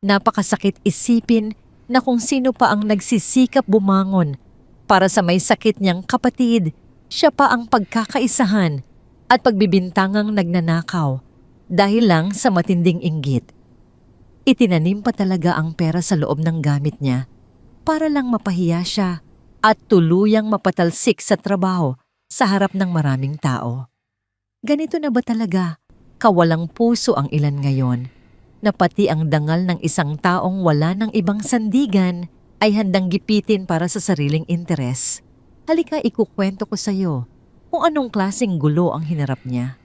Napakasakit isipin na kung sino pa ang nagsisikap bumangon para sa may sakit niyang kapatid, siya pa ang pagkakaisahan at pagbibintangang nagnanakaw dahil lang sa matinding inggit. Itinanim pa talaga ang pera sa loob ng gamit niya para lang mapahiya siya at tuluyang mapatalsik sa trabaho sa harap ng maraming tao. Ganito na ba talaga kawalang puso ang ilan ngayon na pati ang dangal ng isang taong wala ng ibang sandigan ay handang gipitin para sa sariling interes? Halika, ikukwento ko sa iyo kung anong klaseng gulo ang hinarap niya.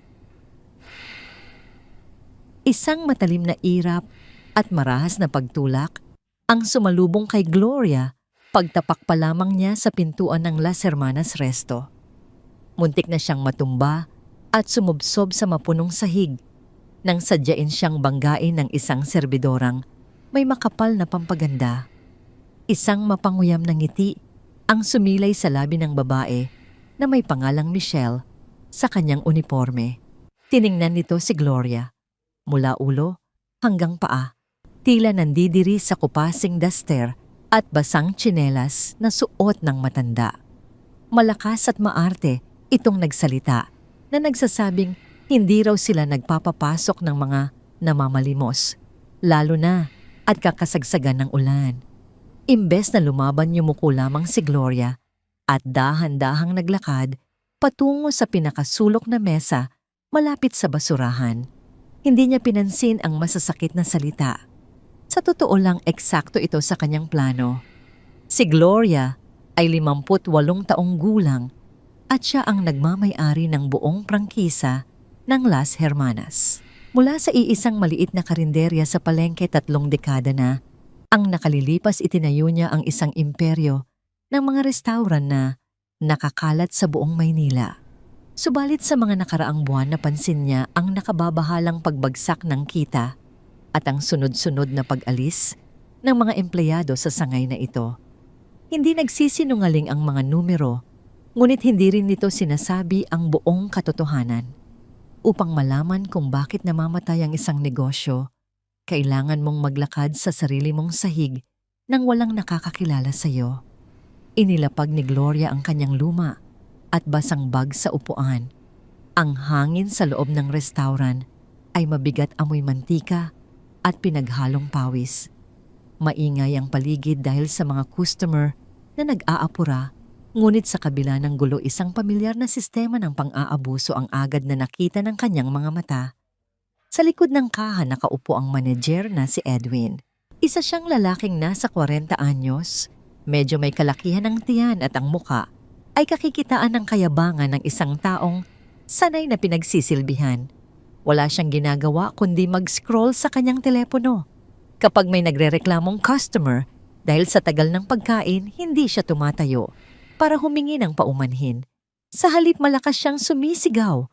Isang matalim na irap at marahas na pagtulak ang sumalubong kay Gloria pagtapak pa lamang niya sa pintuan ng Las Hermanas Resto. Muntik na siyang matumba at sumubsob sa mapunong sahig nang sadyain siyang banggain ng isang serbidorang may makapal na pampaganda. Isang mapanguyam na ngiti ang sumilay sa labi ng babae na may pangalang Michelle sa kanyang uniforme. Tiningnan nito si Gloria. Mula ulo hanggang paa, tila nandidiri sa kupasing daster at basang tsinelas na suot ng matanda. Malakas at maarte itong nagsalita na nagsasabing hindi raw sila nagpapapasok ng mga namamalimos, lalo na at kakasagsagan ng ulan. Imbes na lumaban yumuko lamang si Gloria at dahan-dahang naglakad patungo sa pinakasulok na mesa malapit sa basurahan. Hindi niya pinansin ang masasakit na salita. Sa totoo lang eksakto ito sa kanyang plano. Si Gloria ay 58 taong gulang at siya ang nagmamay-ari ng buong prangkisa ng Las Hermanas. Mula sa iisang maliit na karinderya sa palengke 3 dekada na, ang nakalilipas itinayo niya ang isang imperyo ng mga restauran na nakakalat sa buong Maynila. Subalit sa mga nakaraang buwan napansin niya ang nakababahalang pagbagsak ng kita at ang sunod-sunod na pag-alis ng mga empleyado sa sangay na ito. Hindi nagsisinungaling ang mga numero, ngunit hindi rin nito sinasabi ang buong katotohanan. Upang malaman kung bakit namamatay ang isang negosyo, kailangan mong maglakad sa sarili mong sahig nang walang nakakakilala sa iyo. Inilapag ni Gloria ang kanyang luma at basang bag sa upuan. Ang hangin sa loob ng restauran ay mabigat amoy mantika at pinaghalong pawis. Maingay ang paligid dahil sa mga customer na nag-aapura. Ngunit sa kabila ng gulo, isang pamilyar na sistema ng pang-aabuso ang agad na nakita ng kanyang mga mata. Sa likod ng kaha nakaupo ang manager na si Edwin. Isa siyang lalaking nasa 40 anyos, medyo may kalakihan ng tiyan at ang muka ay kakikitaan ng kayabangan ng isang taong sanay na pinagsisilbihan. Wala siyang ginagawa kundi mag-scroll sa kanyang telepono. Kapag may nagrereklamong customer, dahil sa tagal ng pagkain, hindi siya tumatayo para humingi ng paumanhin. Sa halip malakas siyang sumisigaw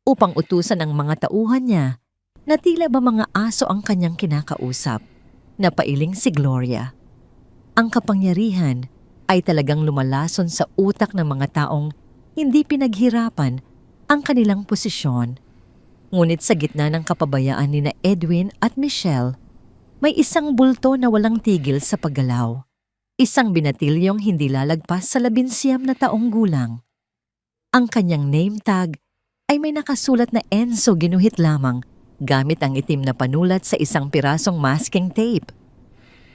upang utusan ang mga tauhan niya na tila ba mga aso ang kanyang kinakausap. Napailing si Gloria. Ang kapangyarihan ay talagang lumalason sa utak ng mga taong hindi pinaghirapan ang kanilang posisyon. Ngunit sa gitna ng kapabayaan ni na Edwin at Michelle, may isang bulto na walang tigil sa paggalaw. Isang binatilyong hindi lalagpas sa 19 na taong gulang. Ang kanyang name tag ay may nakasulat na Enzo ginuhit lamang gamit ang itim na panulat sa isang pirasong masking tape.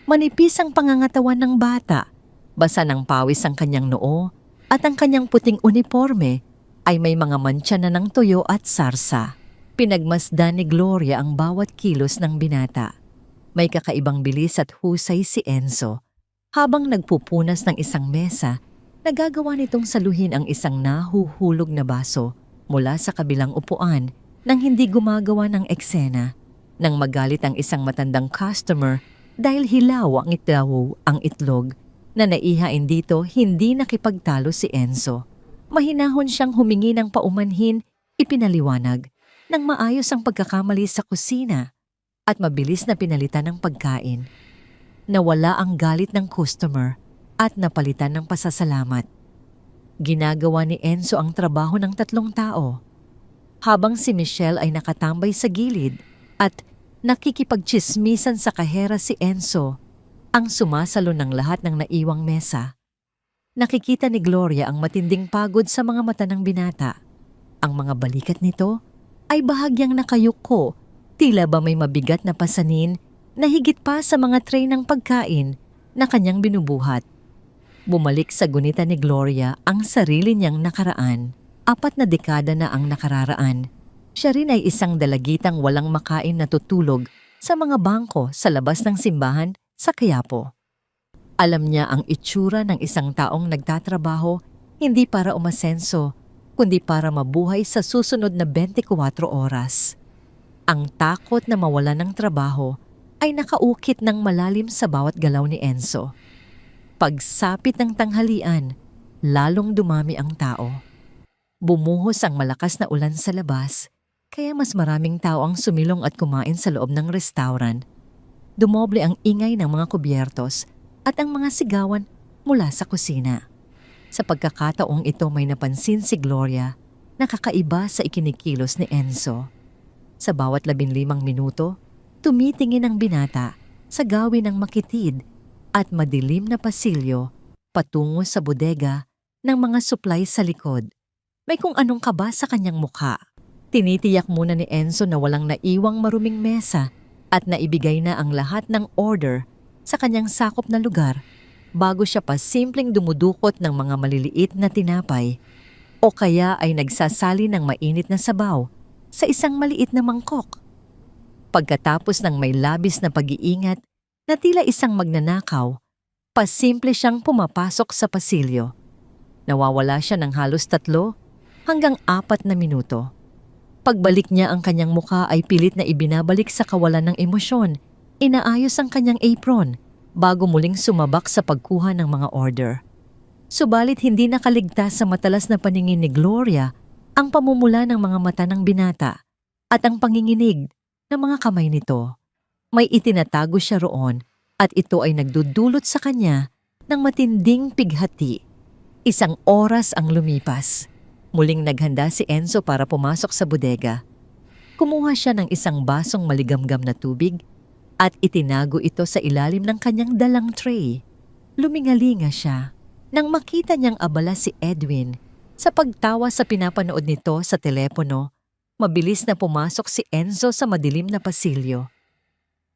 Manipis ang pangangatawan ng bata, basa ng pawis ang kanyang noo at ang kanyang puting uniforme ay may mga mantsa na ng tuyo at sarsa. Pinagmasdan ni Gloria ang bawat kilos ng binata. May kakaibang bilis at husay si Enzo. Habang nagpupunas ng isang mesa, nagagawa nitong saluhin ang isang nahuhulog na baso mula sa kabilang upuan nang hindi gumagawa ng eksena. Nang magalit ang isang matandang customer dahil hilaw ang itlog na naihain dito, hindi nakipagtalo si Enzo. Mahinahon siyang humingi ng paumanhin, ipinaliwanag nang maayos ang pagkakamali sa kusina at mabilis na pinalitan ng pagkain. Nawala ang galit ng customer at napalitan ng pasasalamat. Ginagawa ni Enzo ang trabaho ng 3 tao, habang si Michelle ay nakatambay sa gilid at Nakikipagtsismisan sa kahera si Enzo, ang sumasalo ng lahat ng naiwang mesa. Nakikita ni Gloria ang matinding pagod sa mga mata ng binata. Ang mga balikat nito ay bahagyang nakayuko, tila ba may mabigat na pasanin na higit pa sa mga tray ng pagkain na kanyang binubuhat. Bumalik sa gunita ni Gloria ang sarili niyang nakaraan. 4 na dekada na ang nakararaan. Siya rin ay isang dalagitang walang makain na tutulog sa mga bangko sa labas ng simbahan sa Quiapo. Alam niya ang itsura ng isang taong nagtatrabaho hindi para umasenso, kundi para mabuhay sa susunod na 24 oras. Ang takot na mawalan ng trabaho ay nakaukit ng malalim sa bawat galaw ni Enzo. Pagsapit ng tanghalian, lalong dumami ang tao. Bumuhos ang malakas na ulan sa labas, kaya mas maraming tao ang sumilong at kumain sa loob ng restaurant. Dumoble ang ingay ng mga kubyertos at ang mga sigawan mula sa kusina. Sa pagkakataong ito may napansin si Gloria na kakaiba sa ikinikilos ni Enzo. Sa bawat 15 minuto, tumitingin ang binata sa gawin ng makitid at madilim na pasilyo patungo sa bodega ng mga supply sa likod. May kung anong kaba sa kanyang mukha. Tinitiyak muna ni Enzo na walang naiwang maruming mesa at naibigay na ang lahat ng order sa kanyang sakop na lugar bago siya pa simpleng dumudukot ng mga maliliit na tinapay o kaya ay nagsasali ng mainit na sabaw sa isang maliit na mangkok. Pagkatapos ng may labis na pag-iingat na tila isang magnanakaw, pasimple siyang pumapasok sa pasilyo. Nawawala siya ng halos 3 hanggang 4 na minuto. Pagbalik niya ang kanyang mukha ay pilit na ibinabalik sa kawalan ng emosyon. Inaayos ang kanyang apron bago muling sumabak sa pagkuha ng mga order. Subalit hindi nakaligtas sa matalas na paningin ni Gloria ang pamumula ng mga mata ng binata at ang panginginig ng mga kamay nito. May itinatago siya roon at ito ay nagdudulot sa kanya ng matinding pighati. 1 oras ang lumipas. Muling naghanda si Enzo para pumasok sa bodega. Kumuha siya ng isang basong maligamgam na tubig at itinago ito sa ilalim ng kanyang dalang tray. Lumingalinga siya nang makita niyang abala si Edwin. Sa pagtawa sa pinapanood nito sa telepono, mabilis na pumasok si Enzo sa madilim na pasilyo.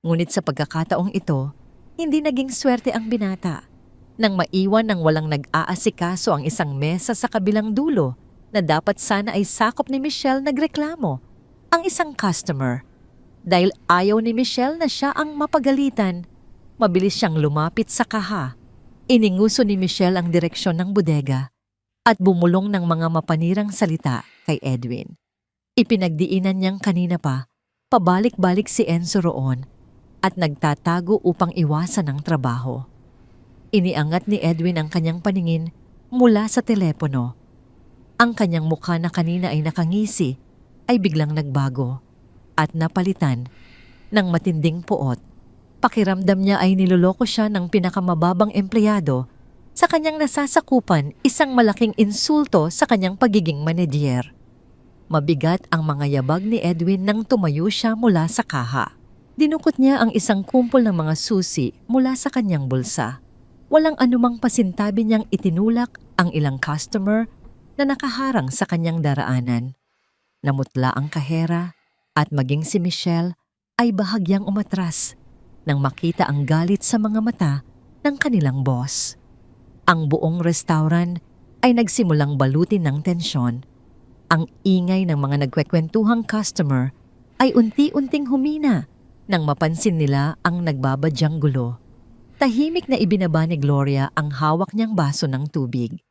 Ngunit sa pagkakataong ito, hindi naging swerte ang binata. Nang maiwan ng walang nag-aasikaso ang isang mesa sa kabilang dulo na dapat sana ay sakop ni Michelle, nagreklamo ang isang customer. Dahil ayaw ni Michelle na siya ang mapagalitan, mabilis siyang lumapit sa kaha. Ininguso ni Michelle ang direksyon ng bodega at bumulong ng mga mapanirang salita kay Edwin. Ipinagdiinan niyang kanina pa, pabalik-balik si Enzo roon at nagtatago upang iwasan ang trabaho. Iniangat ni Edwin ang kanyang paningin mula sa telepono. Ang kanyang mukha na kanina ay nakangisi ay biglang nagbago at napalitan ng matinding puot. Pakiramdam niya ay niloloko siya ng pinakamababang empleyado. Sa kanyang nasasakupan, isang malaking insulto sa kanyang pagiging manedyer. Mabigat ang mga yabag ni Edwin nang tumayo siya mula sa kaha. Dinukot niya ang isang kumpol ng mga susi mula sa kanyang bulsa. Walang anumang pasintabi niyang itinulak ang ilang customer na nakaharang sa kanyang daraanan. Namutla ang kahera at maging si Michelle ay bahagyang umatras nang makita ang galit sa mga mata ng kanilang boss. Ang buong restaurant ay nagsimulang balutin ng tensyon. Ang ingay ng mga nagkwekwentuhang customer ay unti-unting humina nang mapansin nila ang nagbabadyang gulo. Tahimik na ibinaba ni Gloria ang hawak niyang baso ng tubig.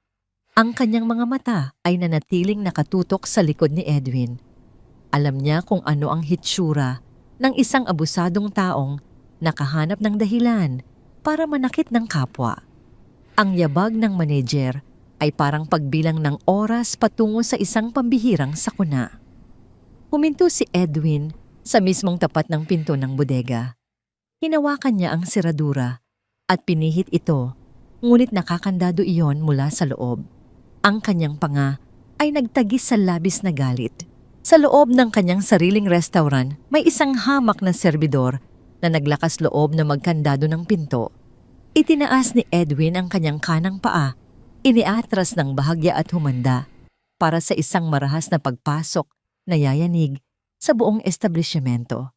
Ang kanyang mga mata ay nanatiling nakatutok sa likod ni Edwin. Alam niya kung ano ang hitsura ng isang abusadong taong nakahanap ng dahilan para manakit ng kapwa. Ang yabag ng manager ay parang pagbilang ng oras patungo sa isang pambihirang sakuna. Huminto si Edwin sa mismong tapat ng pinto ng bodega. Hinawakan niya ang seradura at pinihit ito, ngunit nakakandado iyon mula sa loob. Ang kanyang panga ay nagtagis sa labis na galit. Sa loob ng kanyang sariling restaurant, may isang hamak na serbidor na naglakas loob na magkandado ng pinto. Itinaas ni Edwin ang kanyang kanang paa, iniatras ng bahagya at humanda para sa isang marahas na pagpasok na yayanig sa buong establishmento.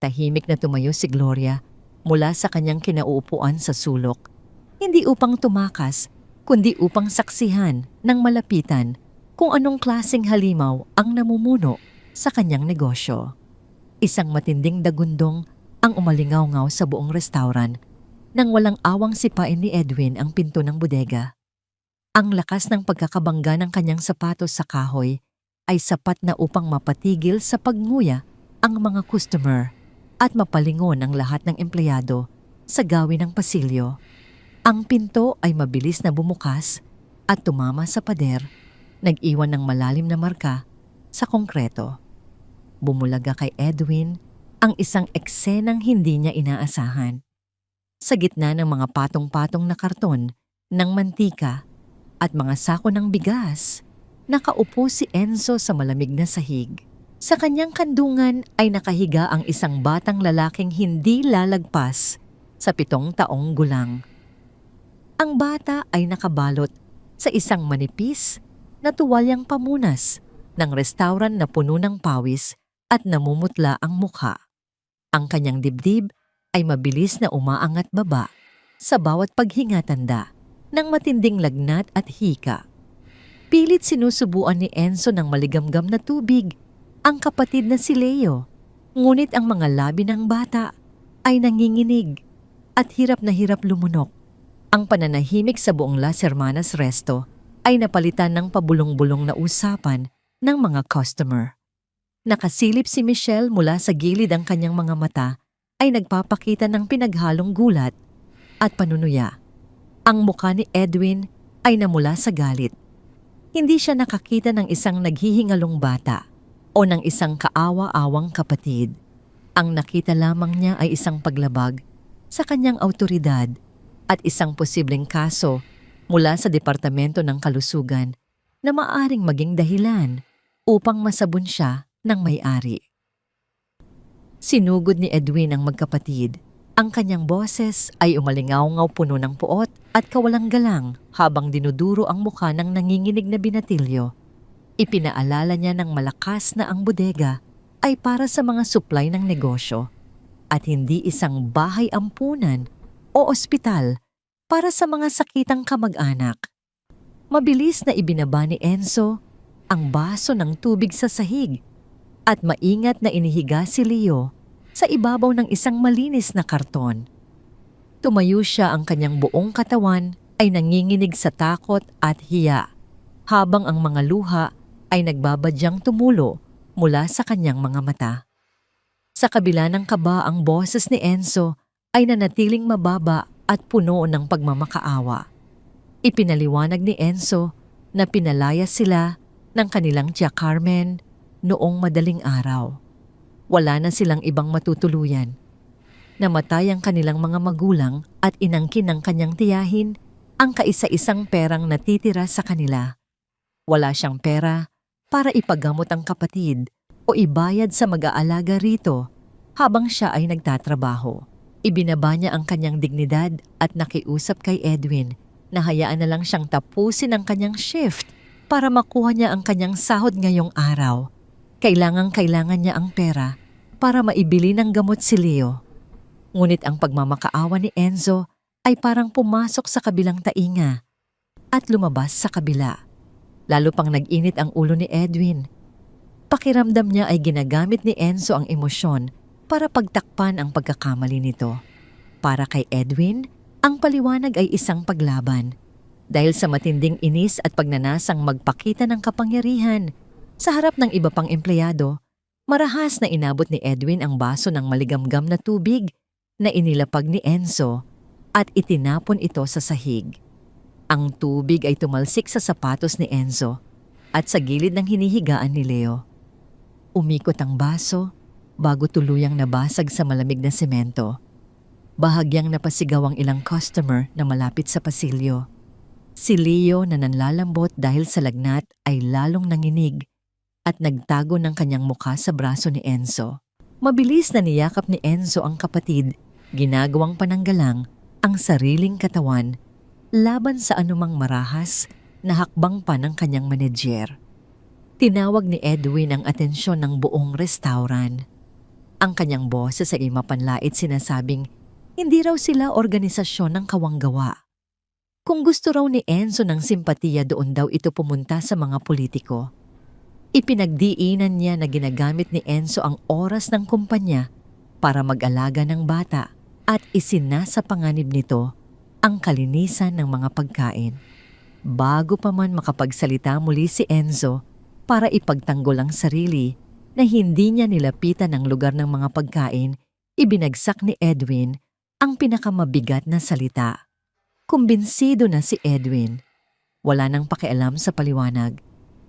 Tahimik na tumayo si Gloria mula sa kanyang kinauupuan sa sulok, hindi upang tumakas, kundi upang saksihan ng malapitan kung anong klaseng halimaw ang namumuno sa kanyang negosyo. Isang matinding dagundong ang umalingaw-ngaw sa buong restaurant nang walang awang sipain ni Edwin ang pinto ng bodega. Ang lakas ng pagkakabangga ng kanyang sapatos sa kahoy ay sapat na upang mapatigil sa pagnguya ang mga customer at mapalingon ang lahat ng empleyado sa gawin ng pasilyo. Ang pinto ay mabilis na bumukas at tumama sa pader, nag-iwan ng malalim na marka sa konkreto. Bumulaga kay Edwin ang isang eksenang hindi niya inaasahan. Sa gitna ng mga patong-patong na karton ng mantika at mga sako ng bigas, nakaupo si Enzo sa malamig na sahig. Sa kanyang kandungan ay nakahiga ang isang batang lalaking hindi lalagpas sa 7 taong gulang. Ang bata ay nakabalot sa isang manipis na tuwalyang pamunas ng restaurant na puno ng pawis at namumutla ang mukha. Ang kanyang dibdib ay mabilis na umaangat baba sa bawat paghinga-tanda ng matinding lagnat at hika. Pilit sinusubuan ni Enzo ng maligamgam na tubig ang kapatid na si Leo, ngunit ang mga labi ng bata ay nanginginig at hirap na hirap lumunok. Ang pananahimik sa buong Las Hermanas Resto ay napalitan ng pabulong-bulong na usapan ng mga customer. Nakasilip si Michelle mula sa gilid, ang kanyang mga mata ay nagpapakita ng pinaghalong gulat at panunuya. Ang mukha ni Edwin ay namula sa galit. Hindi siya nakakita ng isang naghihingalong bata o ng isang kaawa-awang kapatid. Ang nakita lamang niya ay isang paglabag sa kanyang awtoridad at isang posibleng kaso mula sa Departamento ng Kalusugan na maaring maging dahilan upang masabun siya ng may-ari. Sinugod ni Edwin ang magkapatid. Ang kanyang boses ay umalingaw-ngaw, puno ng puot at kawalang galang habang dinuduro ang mukha ng nanginginig na binatilyo. Ipinaalala niya ng malakas na ang bodega ay para sa mga supply ng negosyo at hindi isang bahay ampunan o ospital para sa mga sakitang kamag-anak. Mabilis na ibinaba ni Enzo ang baso ng tubig sa sahig at maingat na inihiga si Leo sa ibabaw ng isang malinis na karton. Tumayo siya, ang kanyang buong katawan ay nanginginig sa takot at hiya, habang ang mga luha ay nagbabadyang tumulo mula sa kanyang mga mata. Sa kabila ng kaba, ang boses ni Enzo ay nanatiling mababa at puno ng pagmamakaawa. Ipinaliwanag ni Enzo na pinalaya sila ng kanilang tiya Carmen noong madaling araw. Wala na silang ibang matutuluyan. Namatay ang kanilang mga magulang at inangkin ng kanyang tiyahin ang kaisa-isang perang natitira sa kanila. Wala siyang pera para ipagamot ang kapatid o ibayad sa mag-aalaga rito habang siya ay nagtatrabaho. Ibinaba niya ang kanyang dignidad at nakiusap kay Edwin na hayaan na lang siyang tapusin ang kanyang shift para makuha niya ang kanyang sahod ngayong araw. Kailangan niya ang pera para maibili ng gamot si Leo. Ngunit ang pagmamakaawa ni Enzo ay parang pumasok sa kabilang tainga at lumabas sa kabila. Lalo pang nag-init ang ulo ni Edwin. Pakiramdam niya ay ginagamit ni Enzo ang emosyon para pagtakpan ang pagkakamali nito. Para kay Edwin, ang paliwanag ay isang paglaban. Dahil sa matinding inis at pagnanasang magpakita ng kapangyarihan sa harap ng iba pang empleyado, marahas na inabot ni Edwin ang baso ng maligamgam na tubig na inilapag ni Enzo at itinapon ito sa sahig. Ang tubig ay tumalsik sa sapatos ni Enzo at sa gilid ng hinihigaan ni Leo. Umikot ang baso bago tuluyang nabasag sa malamig na semento. Bahagyang napasigaw ang ilang customer na malapit sa pasilyo. Si Leo na nanlalambot dahil sa lagnat ay lalong nanginig at nagtago ng kanyang mukha sa braso ni Enzo. Mabilis na niyakap ni Enzo ang kapatid, ginagawang pananggalang ang sariling katawan laban sa anumang marahas na hakbang pa ng kanyang manager. Tinawag ni Edwin ang atensyon ng buong restaurant. Ang kanyang boses ay mapanlait sinasabing hindi raw sila organisasyon ng kawanggawa. Kung gusto raw ni Enzo ng simpatiya, doon daw ito pumunta sa mga politiko. Ipinagdiinan niya na ginagamit ni Enzo ang oras ng kumpanya para mag-alaga ng bata at isinasa panganib nito ang kalinisan ng mga pagkain. Bago pa man makapagsalita muli si Enzo para ipagtanggol ang sarili na hindi niya nilapitan ang lugar ng mga pagkain, ibinagsak ni Edwin ang pinakamabigat na salita. Kumbinsido na si Edwin. Wala nang pakialam sa paliwanag.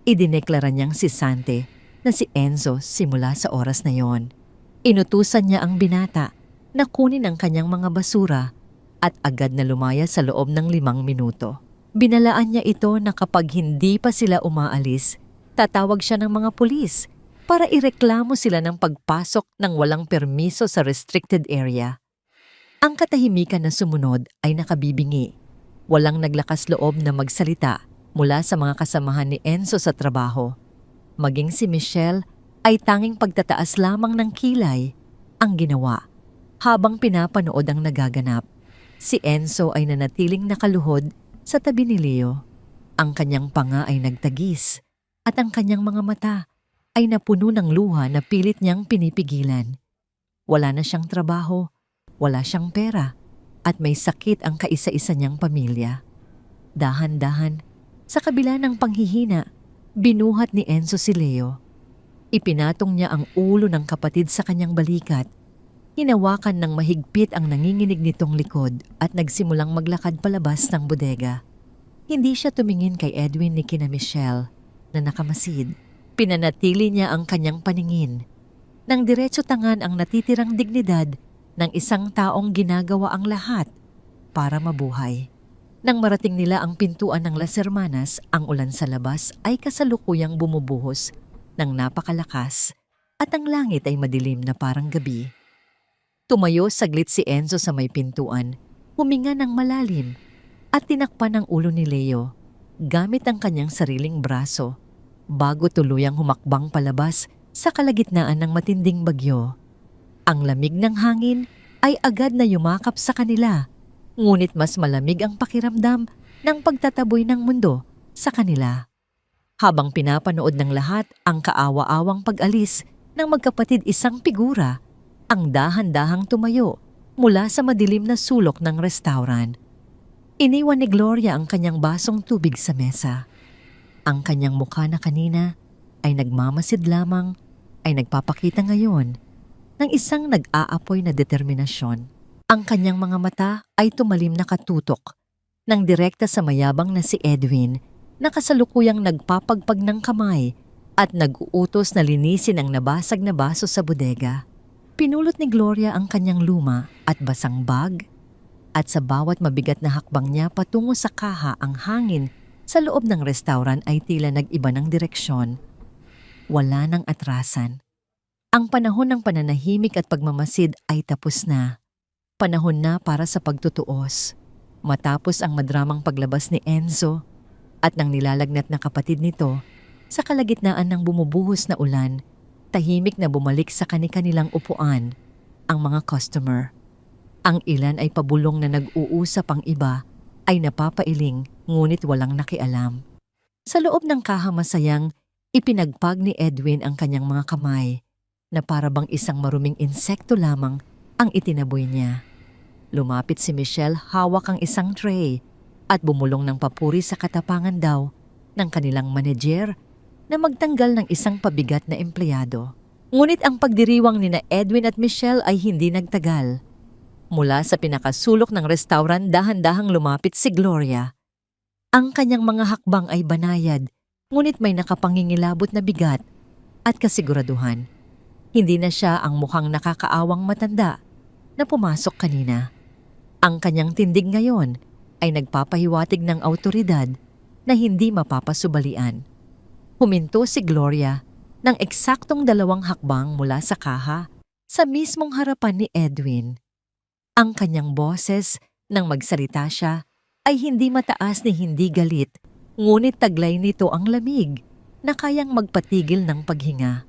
Idineklara niyang si Sante na si Enzo simula sa oras na yon. Inutusan niya ang binata na kunin ang kanyang mga basura at agad na lumaya sa loob ng 5 minuto. Binalaan niya ito na kapag hindi pa sila umaalis, tatawag siya ng mga pulis para ireklamo sila ng pagpasok ng walang permiso sa restricted area. Ang katahimikan na sumunod ay nakabibingi. Walang naglakas loob na magsalita mula sa mga kasamahan ni Enzo sa trabaho. Maging si Michelle ay tanging pagtataas lamang ng kilay ang ginawa habang pinapanood ang nagaganap. Si Enzo ay nanatiling nakaluhod sa tabi ni Leo. Ang kanyang panga ay nagtagis at ang kanyang mga mata ay napuno ng luha na pilit niyang pinipigilan. Wala na siyang trabaho. Wala siyang pera at may sakit ang kaisa-isa niyang pamilya. Dahan-dahan, sa kabila ng panghihina, binuhat ni Enzo si Leo. Ipinatong niya ang ulo ng kapatid sa kanyang balikat. Hinawakan ng mahigpit ang nanginginig nitong likod at nagsimulang maglakad palabas ng bodega. Hindi siya tumingin kay Edwin ni kina Michelle na nakamasid. Pinanatili niya ang kanyang paningin. Nang diretso tangan ang natitirang dignidad ng isang taong ginagawa ang lahat para mabuhay. Nang marating nila ang pintuan ng Las Hermanas, ang ulan sa labas ay kasalukuyang bumubuhos ng napakalakas at ang langit ay madilim na parang gabi. Tumayo saglit si Enzo sa may pintuan, huminga ng malalim at tinakpan ang ulo ni Leo gamit ang kanyang sariling braso bago tuluyang humakbang palabas sa kalagitnaan ng matinding bagyo. Ang lamig ng hangin ay agad na yumakap sa kanila, ngunit mas malamig ang pakiramdam ng pagtataboy ng mundo sa kanila. Habang pinapanood ng lahat ang kaawa-awang pag-alis ng magkapatid, isang figura ang dahan-dahang tumayo mula sa madilim na sulok ng restaurant. Iniwan ni Gloria ang kanyang basong tubig sa mesa. Ang kanyang mukha na kanina ay nagmamasid lamang ay nagpapakita ngayon ng isang nag-aapoy na determinasyon. Ang kanyang mga mata ay tumalim na katutok nang direkta sa mayabang na si Edwin na kasalukuyang nagpapagpag ng kamay at nag-uutos na linisin ang nabasag na baso sa bodega. Pinulot ni Gloria ang kanyang luma at basang bag at sa bawat mabigat na hakbang niya patungo sa kaha, ang hangin sa loob ng restaurant ay tila nag-iba ng direksyon. Wala nang atrasan. Ang panahon ng pananahimik at pagmamasid ay tapos na. Panahon na para sa pagtutuos. Matapos ang madramang paglabas ni Enzo at ng nilalagnat na kapatid nito, sa kalagitnaan ng bumubuhos na ulan, tahimik na bumalik sa kani-kanilang upuan ang mga customer. Ang ilan ay pabulong na nag-uusap, ang iba ay napapailing ngunit walang nakialam. Sa loob ng kaha, masayang ipinagpag ni Edwin ang kanyang mga kamay na para bang isang maruming insekto lamang ang itinaboy niya. Lumapit si Michelle, hawak ang isang tray at bumulong ng papuri sa katapangan daw ng kanilang manager na magtanggal ng isang pabigat na empleyado. Ngunit ang pagdiriwang ni na Edwin at Michelle ay hindi nagtagal. Mula sa pinakasulok ng restaurant, dahan-dahang lumapit si Gloria. Ang kanyang mga hakbang ay banayad, ngunit may nakapangingilabot na bigat at kasiguraduhan. Hindi na siya ang mukhang nakakaawang matanda na pumasok kanina. Ang kanyang tindig ngayon ay nagpapahiwatig ng autoridad na hindi mapapasubalian. Huminto si Gloria ng eksaktong 2 hakbang mula sa kaha sa mismong harapan ni Edwin. Ang kanyang boses nang magsalita siya ay hindi mataas ni hindi galit, ngunit taglay nito ang lamig na kayang magpatigil ng paghinga.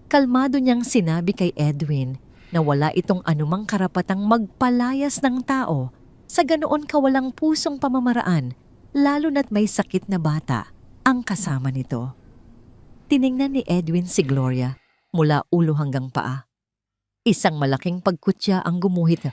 Kalmado niyang sinabi kay Edwin na wala itong anumang karapatang magpalayas ng tao sa ganoon kawalang pusong pamamaraan, lalo na't may sakit na bata ang kasama nito. Tiningnan ni Edwin si Gloria mula ulo hanggang paa. Isang malaking pagkutya ang gumuhit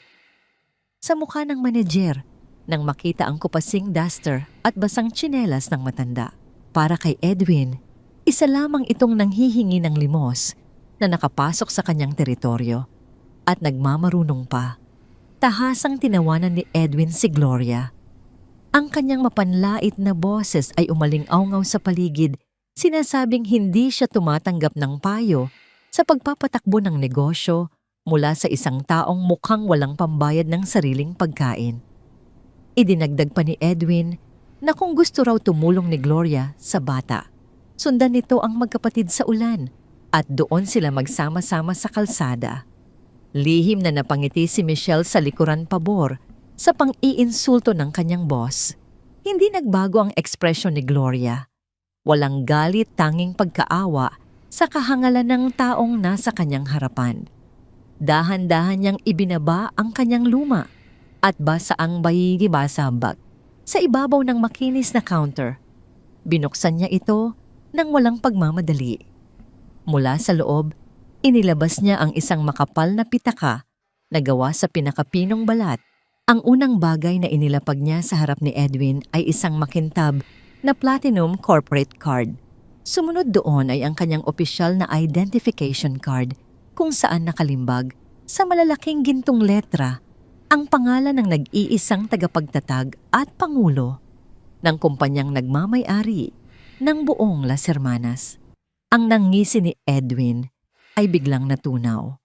sa mukha ng manager nang makita ang kupasing duster at basang tsinelas ng matanda. Para kay Edwin, isa lamang itong nanghihingi ng limos na nakapasok sa kanyang teritoryo at nagmamarunong pa. Tahasang tinawanan ni Edwin si Gloria. Ang kanyang mapanlait na boses ay umaling-awngaw sa paligid, sinasabing hindi siya tumatanggap ng payo sa pagpapatakbo ng negosyo mula sa isang taong mukhang walang pambayad ng sariling pagkain. Idinagdag pa ni Edwin na kung gusto raw tumulong ni Gloria sa bata, sundan nito ang magkapatid sa ulan at doon sila magsama-sama sa kalsada. Lihim na napangiti si Michelle sa likuran pabor sa pang-iinsulto ng kanyang boss. Hindi nagbago ang ekspresyon ni Gloria. Walang galit, tanging pagkaawa sa kahangalan ng taong nasa kanyang harapan. Dahan-dahan niyang ibinaba ang kanyang luma at basaang bayibasabak sa ibabaw ng makinis na counter. Binuksan niya ito nang walang pagmamadali. Mula sa loob, inilabas niya ang isang makapal na pitaka na gawa sa pinakapinong balat. Ang unang bagay na inilapag niya sa harap ni Edwin ay isang makintab na platinum corporate card. Sumunod doon ay ang kanyang opisyal na identification card kung saan nakalimbag sa malalaking gintong letra ang pangalan ng nag-iisang tagapagtatag at pangulo ng kumpanyang nagmamay-ari ng buong Las Hermanas. Ang nangisi ni Edwin ay biglang natunaw.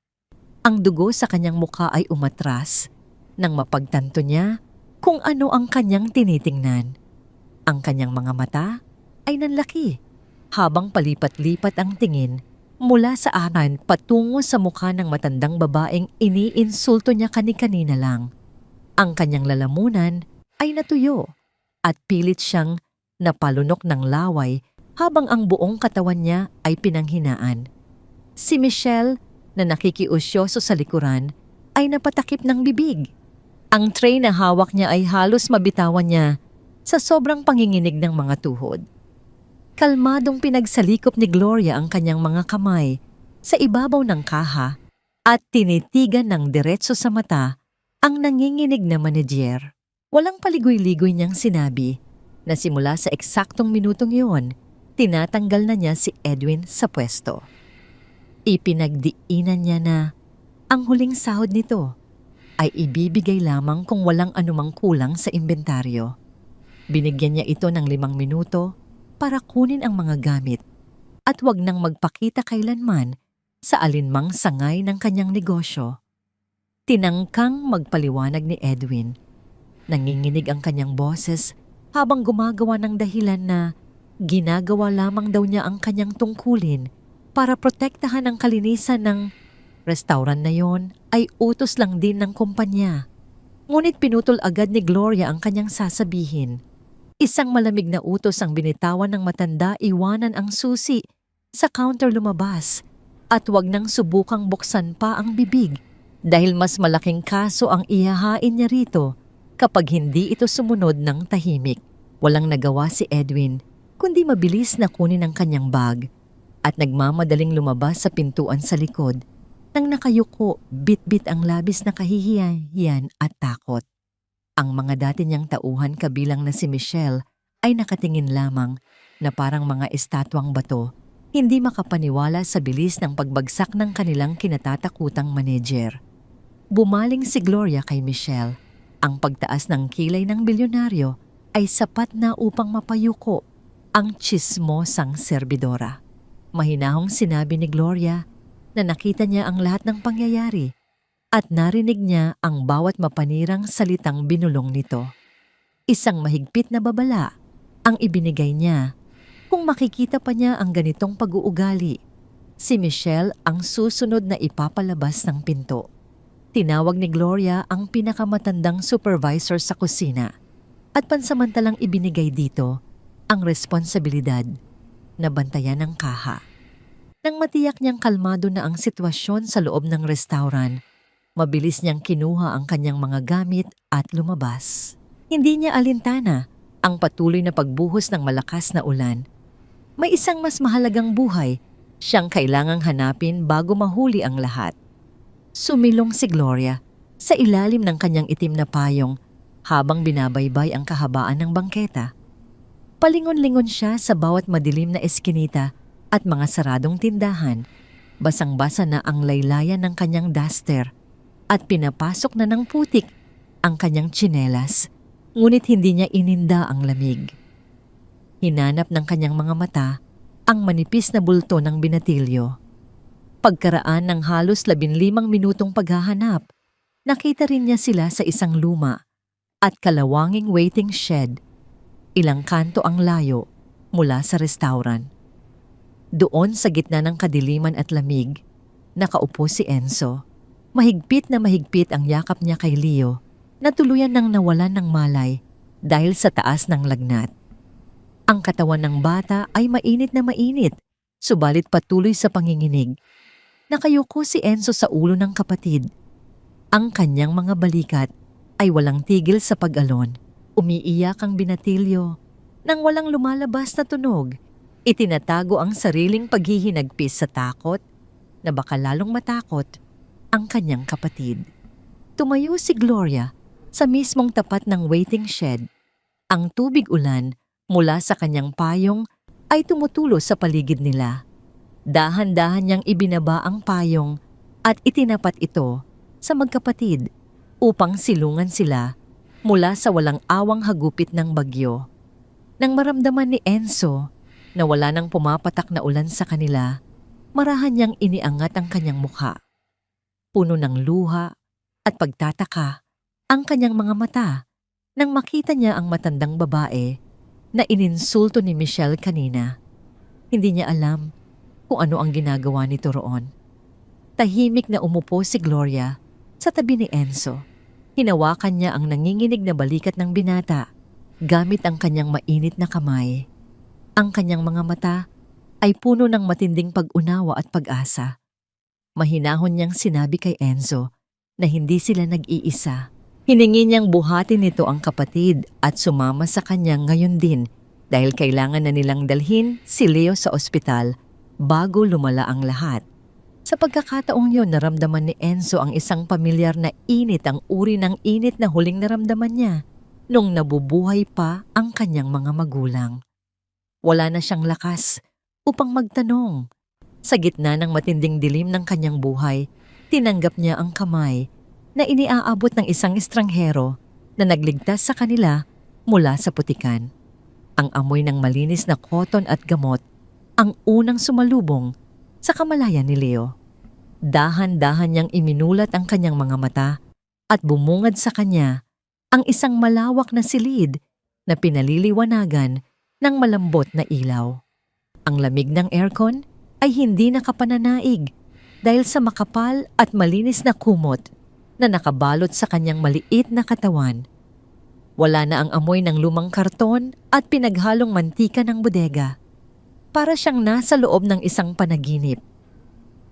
Ang dugo sa kanyang mukha ay umatras nang mapagtanto niya kung ano ang kanyang tinitingnan. Ang kanyang mga mata ay nanlaki habang palipat-lipat ang tingin mula sa akin patungo sa mukha ng matandang babaeng iniinsulto niya kani-kanina lang. Ang kanyang lalamunan ay natuyo at pilit siyang napalunok ng laway habang ang buong katawan niya ay pinanghinaan. Si Michelle na nakikiusyoso sa likuran ay napatakip ng bibig. Ang tray na hawak niya ay halos mabitawan niya sa sobrang panginginig ng mga tuhod. Kalmadong pinagsalikop ni Gloria ang kanyang mga kamay sa ibabaw ng kaha at tinitigan ng diretso sa mata ang nanginginig na manager. Walang paligoy-ligoy niyang sinabi na simula sa eksaktong minutong iyon, tinatanggal na niya si Edwin sa pwesto. Ipinagdiinan niya na ang huling sahod nito ay ibibigay lamang kung walang anumang kulang sa inventaryo. Binigyan niya ito ng 5 minuto para kunin ang mga gamit at wag nang magpakita kailanman sa alinmang sangay ng kanyang negosyo. Tinangkang magpaliwanag ni Edwin. Nanginginig ang kanyang boses habang gumagawa ng dahilan na ginagawa lamang daw niya ang kanyang tungkulin para protektahan ang kalinisan ng restaurant na yon ay utos lang din ng kumpanya. Ngunit pinutol agad ni Gloria ang kanyang sasabihin. Isang malamig na utos ang binitawan ng matanda, iwanan ang susi sa counter, lumabas at wag nang subukang buksan pa ang bibig dahil mas malaking kaso ang ihahain niya rito kapag hindi ito sumunod ng tahimik. Walang nagawa si Edwin kundi mabilis na kunin ang kanyang bag at nagmamadaling lumabas sa pintuan sa likod. Nang nakayuko, bit-bit ang labis na kahihiyan at takot. Ang mga dati niyang tauhan kabilang na si Michelle ay nakatingin lamang na parang mga estatwang bato, hindi makapaniwala sa bilis ng pagbagsak ng kanilang kinatatakutang manager. Bumaling si Gloria kay Michelle. Ang pagtaas ng kilay ng bilyonaryo ay sapat na upang mapayuko ang tsismosang serbidora. Mahinahong sinabi ni Gloria na nakita niya ang lahat ng pangyayari at narinig niya ang bawat mapanirang salitang binulong nito. Isang mahigpit na babala ang ibinigay niya. Kung makikita pa niya ang ganitong pag-uugali, Si Michelle ang susunod na ipapalabas ng pinto. Tinawag ni Gloria ang pinakamatandang supervisor sa kusina at pansamantalang ibinigay dito ang responsibilidad na bantayan ang kaha. Nang matiyak niyang kalmado na ang sitwasyon sa loob ng restaurant, mabilis niyang kinuha ang kanyang mga gamit at lumabas. Hindi niya alintana ang patuloy na pagbuhos ng malakas na ulan. May isang mas mahalagang buhay siyang kailangang hanapin bago mahuli ang lahat. Sumilong si Gloria sa ilalim ng kanyang itim na payong habang binabaybay ang kahabaan ng bangketa. Palingon-lingon siya sa bawat madilim na eskinita at mga saradong tindahan. Basang-basa na ang laylayan ng kanyang duster at pinapasok na ng putik ang kanyang tsinelas, ngunit hindi niya ininda ang lamig. Hinanap ng kanyang mga mata ang manipis na bulto ng binatilyo. Pagkaraan ng halos 15 minutong paghahanap, nakita rin niya sila sa isang luma at kalawanging waiting shed. Ilang kanto ang layo mula sa restaurant. Doon sa gitna ng kadiliman at lamig, nakaupo si Enzo. Mahigpit na mahigpit ang yakap niya kay Leo na tuluyan nang nawalan ng malay dahil sa taas ng lagnat. Ang katawan ng bata ay mainit na mainit, subalit patuloy sa panginginig. Nakayuko si Enzo sa ulo ng kapatid. Ang kanyang mga balikat ay walang tigil sa pag-alon. Umiiyak ang binatilyo. Nang walang lumalabas na tunog, itinatago ang sariling paghihinagpis sa takot na baka lalong matakot ang kanyang kapatid. Tumayo si Gloria sa mismong tapat ng waiting shed. Ang tubig ulan mula sa kanyang payong ay tumutulo sa paligid nila. Dahan-dahan niyang ibinaba ang payong at itinapat ito sa magkapatid upang silungan sila mula sa walang awang hagupit ng bagyo. Nang maramdaman ni Enzo na wala nang pumapatak na ulan sa kanila, marahan niyang iniangat ang kanyang mukha. Puno ng luha at pagtataka ang kanyang mga mata nang makita niya ang matandang babae na ininsulto ni Michelle kanina. Hindi niya alam kung ano ang ginagawa nito roon. Tahimik na umupo si Gloria sa tabi ni Enzo. Hinawakan niya ang nanginginig na balikat ng binata gamit ang kanyang mainit na kamay. Ang kanyang mga mata ay puno ng matinding pag-unawa at pag-asa. Mahinahon niyang sinabi kay Enzo na hindi sila nag-iisa. Hiningi niyang buhatin nito ang kapatid at sumama sa kanya ngayon din dahil kailangan na nilang dalhin si Leo sa ospital bago lumala ang lahat. Sa pagkakataong yun, naramdaman ni Enzo ang isang pamilyar na init, ang uri ng init na huling naramdaman niya nung nabubuhay pa ang kanyang mga magulang. Wala na siyang lakas upang magtanong. Sa gitna ng matinding dilim ng kanyang buhay, tinanggap niya ang kamay na iniaabot ng isang estranghero na nagligtas sa kanila mula sa putikan. Ang amoy ng malinis na koton at gamot ang unang sumalubong sa kamalayan ni Leo. Dahan-dahan niyang iminulat ang kanyang mga mata at bumungad sa kanya ang isang malawak na silid na pinaliliwanagan ng malambot na ilaw. Ang lamig ng aircon ay hindi nakapananaig dahil sa makapal at malinis na kumot na nakabalot sa kanyang maliit na katawan. Wala na ang amoy ng lumang karton at pinaghalong mantika ng bodega. Para siyang nasa loob ng isang panaginip.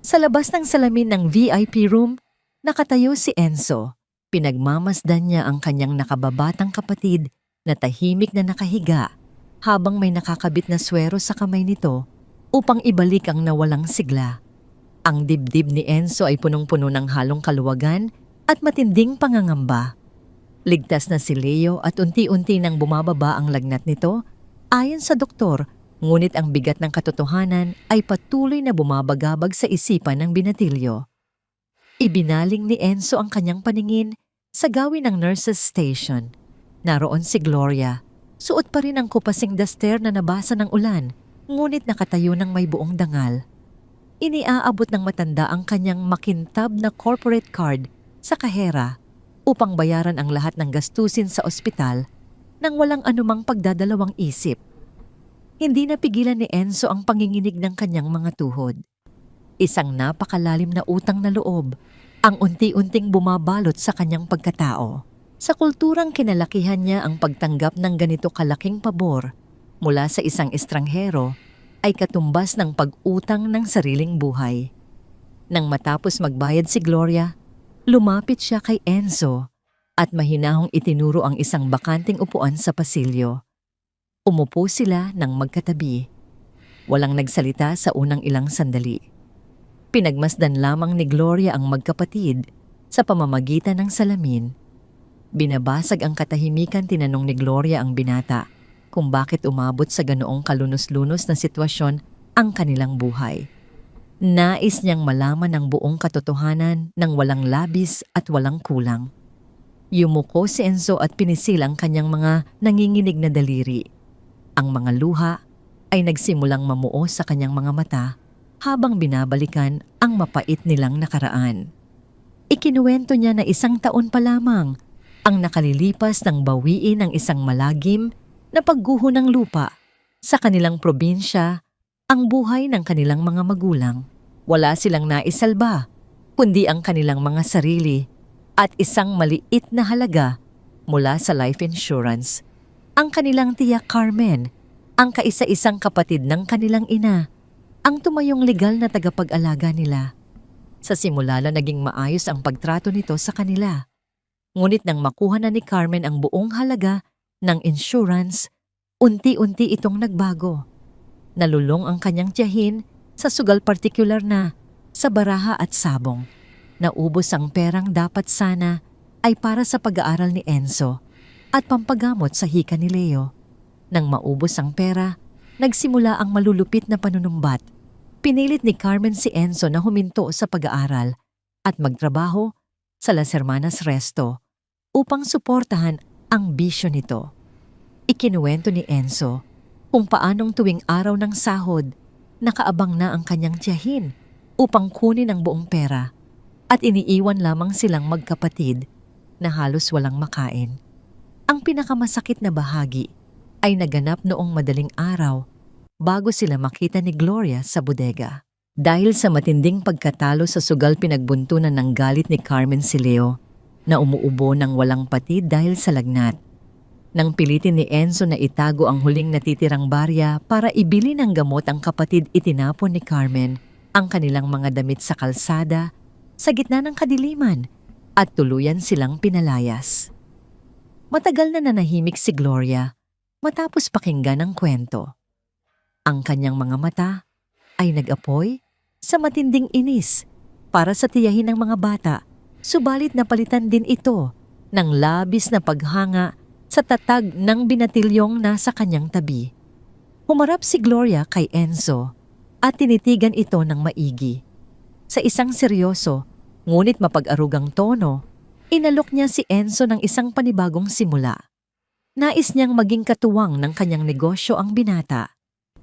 Sa labas ng salamin ng VIP room, nakatayo si Enzo. Pinagmamasdan niya ang kanyang nakababatang kapatid na tahimik na nakahiga habang may nakakabit na swero sa kamay nito upang ibalik ang nawalang sigla. Ang dibdib ni Enzo ay punong-puno ng halong kaluwagan at matinding pangangamba. Ligtas na si Leo at unti-unti nang bumababa ang lagnat nito ayon sa doktor, ngunit ang bigat ng katotohanan ay patuloy na bumabagabag sa isipan ng binatilyo. Ibinaling ni Enzo ang kanyang paningin sa gawin ng nurse's station. Naroon si Gloria. Suot pa rin ang kupasing duster na nabasa ng ulan, ngunit nakatayo ng may buong dangal. Iniaabot ng matanda ang kanyang makintab na corporate card sa kahera upang bayaran ang lahat ng gastusin sa ospital nang walang anumang pagdadalawang isip. Hindi napigilan ni Enzo ang panginginig ng kanyang mga tuhod. Isang napakalalim na utang na loob ang unti-unting bumabalot sa kanyang pagkatao. Sa kulturang kinalakihan niya, ang pagtanggap ng ganito kalaking pabor mula sa isang estranghero ay katumbas ng pag-utang ng sariling buhay. Nang matapos magbayad si Gloria, lumapit siya kay Enzo at mahinahong itinuro ang isang bakanting upuan sa pasilyo. Umupo sila ng magkatabi. Walang nagsalita sa unang ilang sandali. Pinagmasdan lamang ni Gloria ang magkapatid sa pamamagitan ng salamin. Binabasag ang katahimikan, tinanong ni Gloria ang binata kung bakit umabot sa ganoong kalunos-lunos na sitwasyon ang kanilang buhay. Nais niyang malaman ang buong katotohanan ng walang labis at walang kulang. Yumuko si Enzo at pinisil ang kanyang mga nanginginig na daliri. Ang mga luha ay nagsimulang mamuo sa kanyang mga mata habang binabalikan ang mapait nilang nakaraan. Ikinuwento niya na 1 taon pa lamang ang nakalilipas ng bawiin ng isang malagim na pagguho ng lupa sa kanilang probinsya ang buhay ng kanilang mga magulang. Wala silang naisalba, kundi ang kanilang mga sarili at isang maliit na halaga mula sa life insurance. Ang kanilang tiya Carmen, ang kaisa-isang kapatid ng kanilang ina, ang tumayong legal na tagapag-alaga nila. Sa simula naging maayos ang pagtrato nito sa kanila. Ngunit nang makuha na ni Carmen ang buong halaga ng insurance, unti-unti itong nagbago. Nalulong ang kanyang tiyahin sa sugal partikular na sa baraha at sabong. Naubos ang perang dapat sana ay para sa pag-aaral ni Enzo at pampagamot sa hika ni Leo. Nang maubos ang pera, nagsimula ang malulupit na panunumbat. Pinilit ni Carmen si Enzo na huminto sa pag-aaral at magtrabaho sa Las Hermanas Resto upang suportahan ang bisyo nito. Ikinuwento ni Enzo kung paanong tuwing araw ng sahod, nakaabang na ang kanyang tiyahin upang kunin ang buong pera at iniiwan lamang silang magkapatid na halos walang makain. Ang pinakamasakit na bahagi ay naganap noong madaling araw bago sila makita ni Gloria sa bodega. Dahil sa matinding pagkatalo sa sugal, pinagbuntunan ng galit ni Carmen si Leo na umuubo ng walang patid dahil sa lagnat. Nang pilitin ni Enzo na itago ang huling natitirang barya para ibili ng gamot ang kapatid, itinapon ni Carmen ang kanilang mga damit sa kalsada sa gitna ng kadiliman at tuluyan silang pinalayas. Matagal na nanahimik si Gloria matapos pakinggan ang kwento. Ang kanyang mga mata ay nag-apoy sa matinding inis para sa tiyahin ng mga bata, subalit napalitan din ito ng labis na paghanga sa tatag ng binatilyong nasa kanyang tabi. Humarap si Gloria kay Enzo at tinitigan ito ng maigi. Sa isang seryoso ngunit mapag-arugang tono, inalok niya si Enzo ng isang panibagong simula. Nais niyang maging katuwang ng kanyang negosyo ang binata.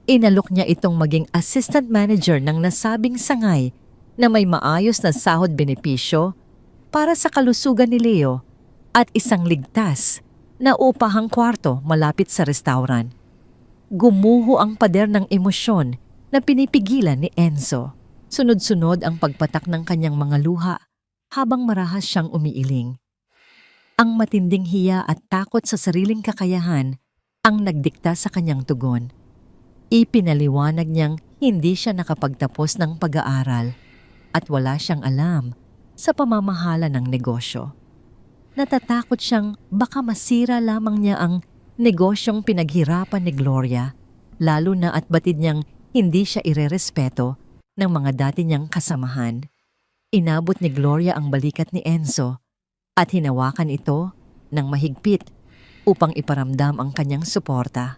Inalok niya itong maging assistant manager ng nasabing sangay na may maayos na sahod benepisyo para sa kalusugan ni Leo at isang ligtas na upahang kwarto malapit sa restaurant. Gumuho ang pader ng emosyon na pinipigilan ni Enzo. Sunod-sunod ang pagpatak ng kanyang mga luha habang marahas siyang umiiling. Ang matinding hiya at takot sa sariling kakayahan ang nagdikta sa kanyang tugon. Ipinaliwanag niyang hindi siya nakapagtapos ng pag-aaral at wala siyang alam sa pamamahala ng negosyo. Natatakot siyang baka masira lamang niya ang negosyong pinaghirapan ni Gloria, lalo na at batid niyang hindi siya irerespeto ng mga dati niyang kasamahan. Inabot ni Gloria ang balikat ni Enzo at hinawakan ito ng mahigpit upang iparamdam ang kanyang suporta.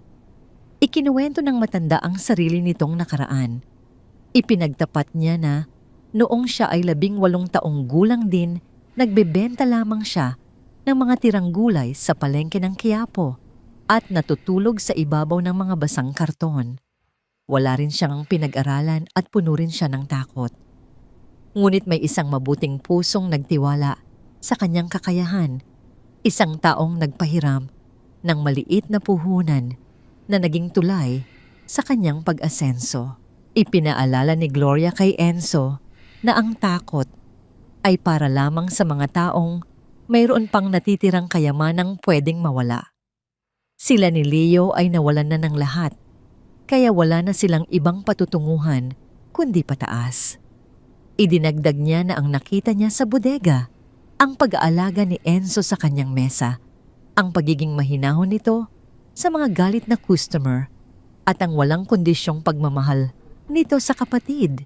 Ikinuwento ng matanda ang sarili nitong nakaraan. Ipinagtapat niya na noong siya ay 18 taong gulang din, nagbebenta lamang siya ng mga tirang gulay sa palengke ng Quiapo at natutulog sa ibabaw ng mga basang karton. Wala rin siyang pinag-aralan at puno rin siya ng takot. Ngunit may isang mabuting pusong nagtiwala sa kanyang kakayahan, isang taong nagpahiram ng maliit na puhunan na naging tulay sa kanyang pag-asenso. Ipinaalala ni Gloria kay Enzo na ang takot ay para lamang sa mga taong mayroon pang natitirang kayamanang pwedeng mawala. Sila ni Leo ay nawalan na ng lahat, kaya wala na silang ibang patutunguhan kundi pataas. Idinagdag niya na ang nakita niya sa bodega, ang pag-aalaga ni Enzo sa kanyang mesa, ang pagiging mahinahon nito sa mga galit na customer at ang walang kondisyong pagmamahal nito sa kapatid,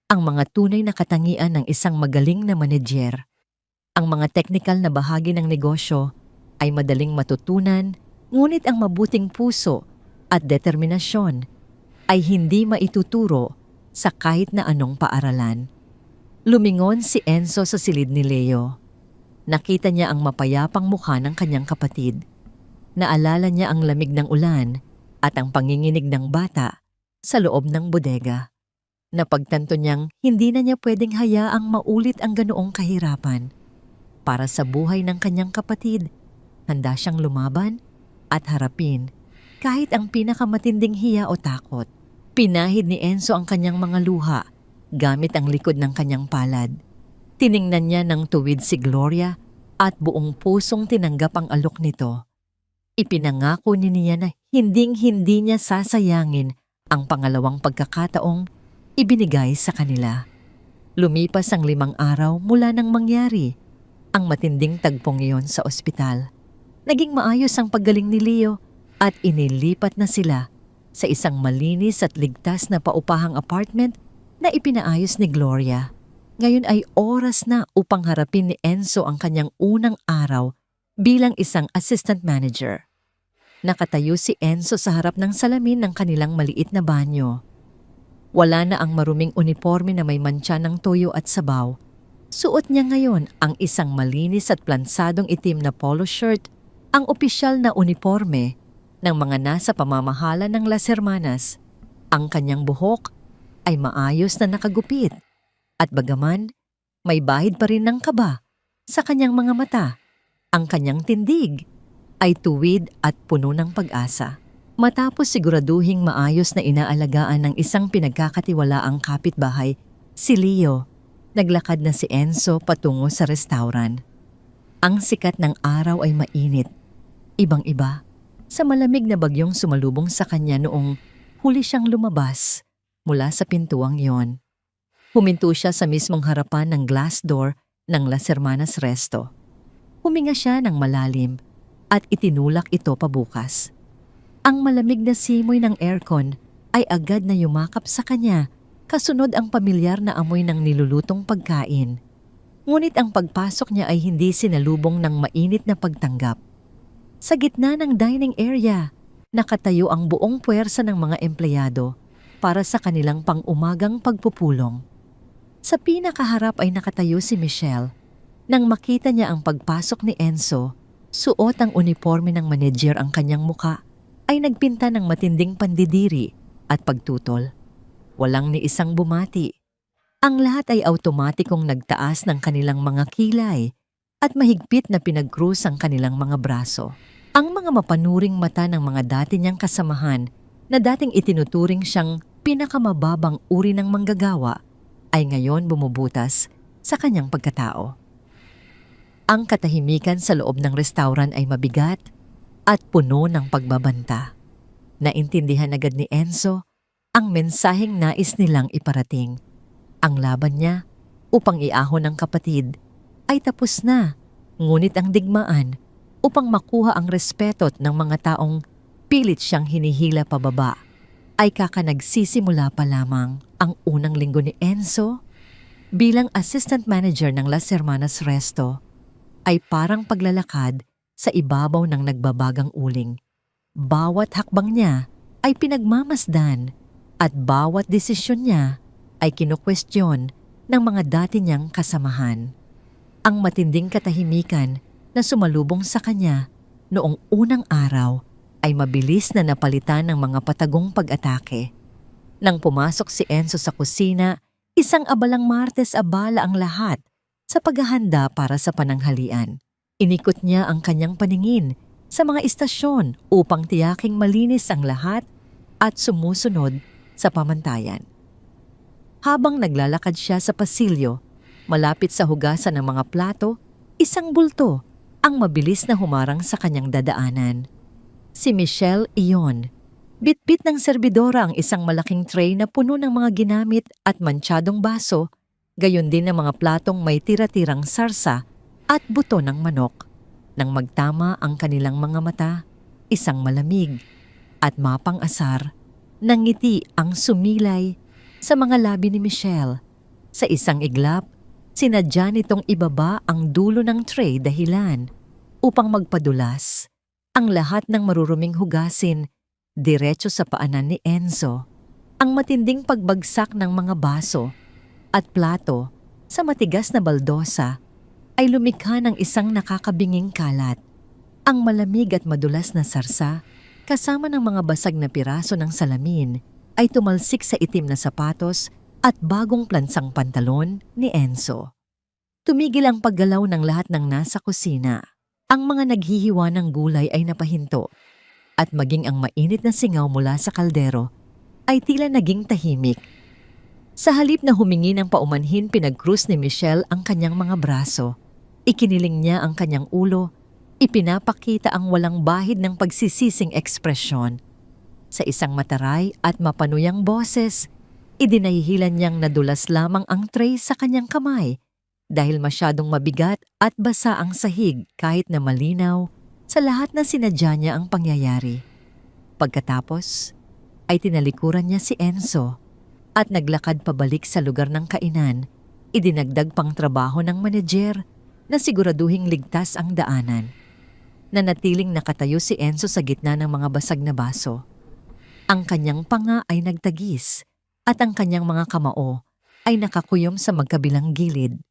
ang mga tunay na katangian ng isang magaling na manager. Ang mga teknikal na bahagi ng negosyo ay madaling matutunan, ngunit ang mabuting puso at determinasyon ay hindi maituturo sa kahit na anong paaralan. Lumingon si Enzo sa silid ni Leo. Nakita niya ang mapayapang mukha ng kanyang kapatid. Naalala niya ang lamig ng ulan at ang panginginig ng bata sa loob ng bodega. Napagtanto niyang hindi na niya pwedeng hayaang maulit ang ganoong kahirapan. Para sa buhay ng kanyang kapatid, handa siyang lumaban at harapin kahit ang pinakamatinding hiya o takot. Pinahid ni Enzo ang kanyang mga luha gamit ang likod ng kanyang palad. Tiningnan niya ng tuwid si Gloria at buong pusong tinanggap ang alok nito. Ipinangako niya na hinding-hindi niya sasayangin ang pangalawang pagkakataong ibinigay sa kanila. Lumipas ang 5 araw mula nang mangyari ang matinding tagpong iyon sa ospital. Naging maayos ang paggaling ni Leo at inilipat na sila sa isang malinis at ligtas na paupahang apartment na ipinaayos ni Gloria. Ngayon ay oras na upang harapin ni Enzo ang kanyang unang araw bilang isang assistant manager. Nakatayo si Enzo sa harap ng salamin ng kanilang maliit na banyo. Wala na ang maruming uniforme na may mantsa ng toyo at sabaw. Suot niya ngayon ang isang malinis at plansadong itim na polo shirt, ang opisyal na uniforme ng mga nasa pamamahala ng Las Hermanas. Ang kanyang buhok ay maayos na nakagupit at bagaman may bahid pa rin ng kaba sa kanyang mga mata, ang kanyang tindig ay tuwid at puno ng pag-asa. Matapos siguraduhing maayos na inaalagaan ng isang pinagkakatiwalaang kapitbahay, si Leo, naglakad na si Enzo patungo sa restaurant. Ang sikat ng araw ay mainit, ibang-iba, sa malamig na bagyong sumalubong sa kanya noong huli siyang lumabas mula sa pintuang yon. Huminto siya sa mismong harapan ng glass door ng Las Hermanas Resto. Huminga siya ng malalim at itinulak ito pabukas. Ang malamig na simoy ng aircon ay agad na yumakap sa kanya, kasunod ang pamilyar na amoy ng nilulutong pagkain. Ngunit ang pagpasok niya ay hindi sinalubong ng mainit na pagtanggap. Sa gitna ng dining area, nakatayo ang buong puwersa ng mga empleyado para sa kanilang pang-umagang pagpupulong. Sa pinakaharap ay nakatayo si Michelle. Nang makita niya ang pagpasok ni Enzo, suot ang uniforme ng manager ang kanyang muka, ay nagpinta ng matinding pandidiri at pagtutol. Walang ni isang bumati. Ang lahat ay automatikong nagtaas ng kanilang mga kilay at mahigpit na pinagkrus ang kanilang mga braso. Ang mga mapanuring mata ng mga dati niyang kasamahan na dating itinuturing siyang pinakamababang uri ng manggagawa ay ngayon bumubutas sa kanyang pagkatao. Ang katahimikan sa loob ng restaurant ay mabigat at puno ng pagbabanta. Naintindihan agad ni Enzo ang mensaheng nais nilang iparating. Ang laban niya upang iahon ng kapatid ay tapos na, ngunit ang digmaan upang makuha ang respeto ng mga taong pilit siyang hinihila pababa ay kakanagsisimula pa lamang. Ang unang linggo ni Enzo bilang assistant manager ng Las Hermanas Resto ay parang paglalakad sa ibabaw ng nagbabagang uling. Bawat hakbang niya ay pinagmamasdan at bawat desisyon niya ay kinukwestiyon ng mga dati niyang kasamahan. Ang matinding katahimikan na sumalubong sa kanya noong unang araw ay mabilis na napalitan ng mga patagong pag-atake. Nang pumasok si Enzo sa kusina, isang abalang Martes abala ang lahat sa paghahanda para sa pananghalian. Inikot niya ang kanyang paningin sa mga istasyon upang tiyaking malinis ang lahat at sumusunod sa pamantayan. Habang naglalakad siya sa pasilyo, malapit sa hugasan ng mga plato, isang bulto ang mabilis na humarang sa kanyang dadaanan. Si Michelle iyon. Bitbit ng serbidora ang isang malaking tray na puno ng mga ginamit at mantsadong baso, gayon din ng mga platong may tira-tirang sarsa at buto ng manok. Nang magtama ang kanilang mga mata, isang malamig at mapang-asar, nangiti ang sumilay sa mga labi ni Michelle. Sa isang iglap, sinadya nitong ibaba ang dulo ng tray dahilan upang magpadulas ang lahat ng maruruming hugasin diretso sa paanan ni Enzo. Ang matinding pagbagsak ng mga baso at plato sa matigas na baldosa ay lumikha ng isang nakakabinging kalat. Ang malamig at madulas na sarsa kasama ng mga basag na piraso ng salamin ay tumalsik sa itim na sapatos at bagong plansang pantalon ni Enzo. Tumigil ang paggalaw ng lahat ng nasa kusina. Ang mga naghihiwa ng gulay ay napahinto at maging ang mainit na singaw mula sa kaldero ay tila naging tahimik. Sa halip na humingi ng paumanhin, pinagkrus ni Michelle ang kanyang mga braso. Ikiniling niya ang kanyang ulo, ipinapakita ang walang bahid ng pagsisising ekspresyon. Sa isang mataray at mapanuyang boses, idinahihilan niyang nadulas lamang ang tray sa kanyang kamay dahil masyadong mabigat at basa ang sahig kahit na malinaw sa lahat na sinadya niya ang pangyayari. Pagkatapos, ay tinalikuran niya si Enzo at naglakad pabalik sa lugar ng kainan, idinagdag pang trabaho ng manager na siguraduhing ligtas ang daanan. Nanatiling nakatayo si Enzo sa gitna ng mga basag na baso. Ang kanyang panga ay nagtagis at ang kanyang mga kamao ay nakakuyom sa magkabilang gilid.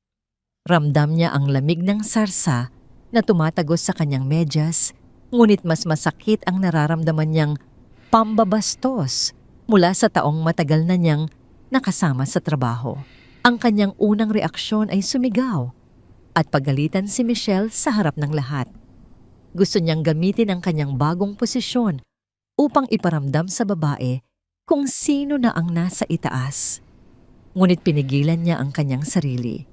Ramdam niya ang lamig ng sarsa na tumatagos sa kanyang medyas, ngunit mas masakit ang nararamdaman niyang pambabastos mula sa taong matagal na niyang nakasama sa trabaho. Ang kanyang unang reaksyon ay sumigaw at pagalitan si Michelle sa harap ng lahat. Gusto niyang gamitin ang kanyang bagong posisyon upang iparamdam sa babae kung sino na ang nasa itaas. Ngunit pinigilan niya ang kanyang sarili.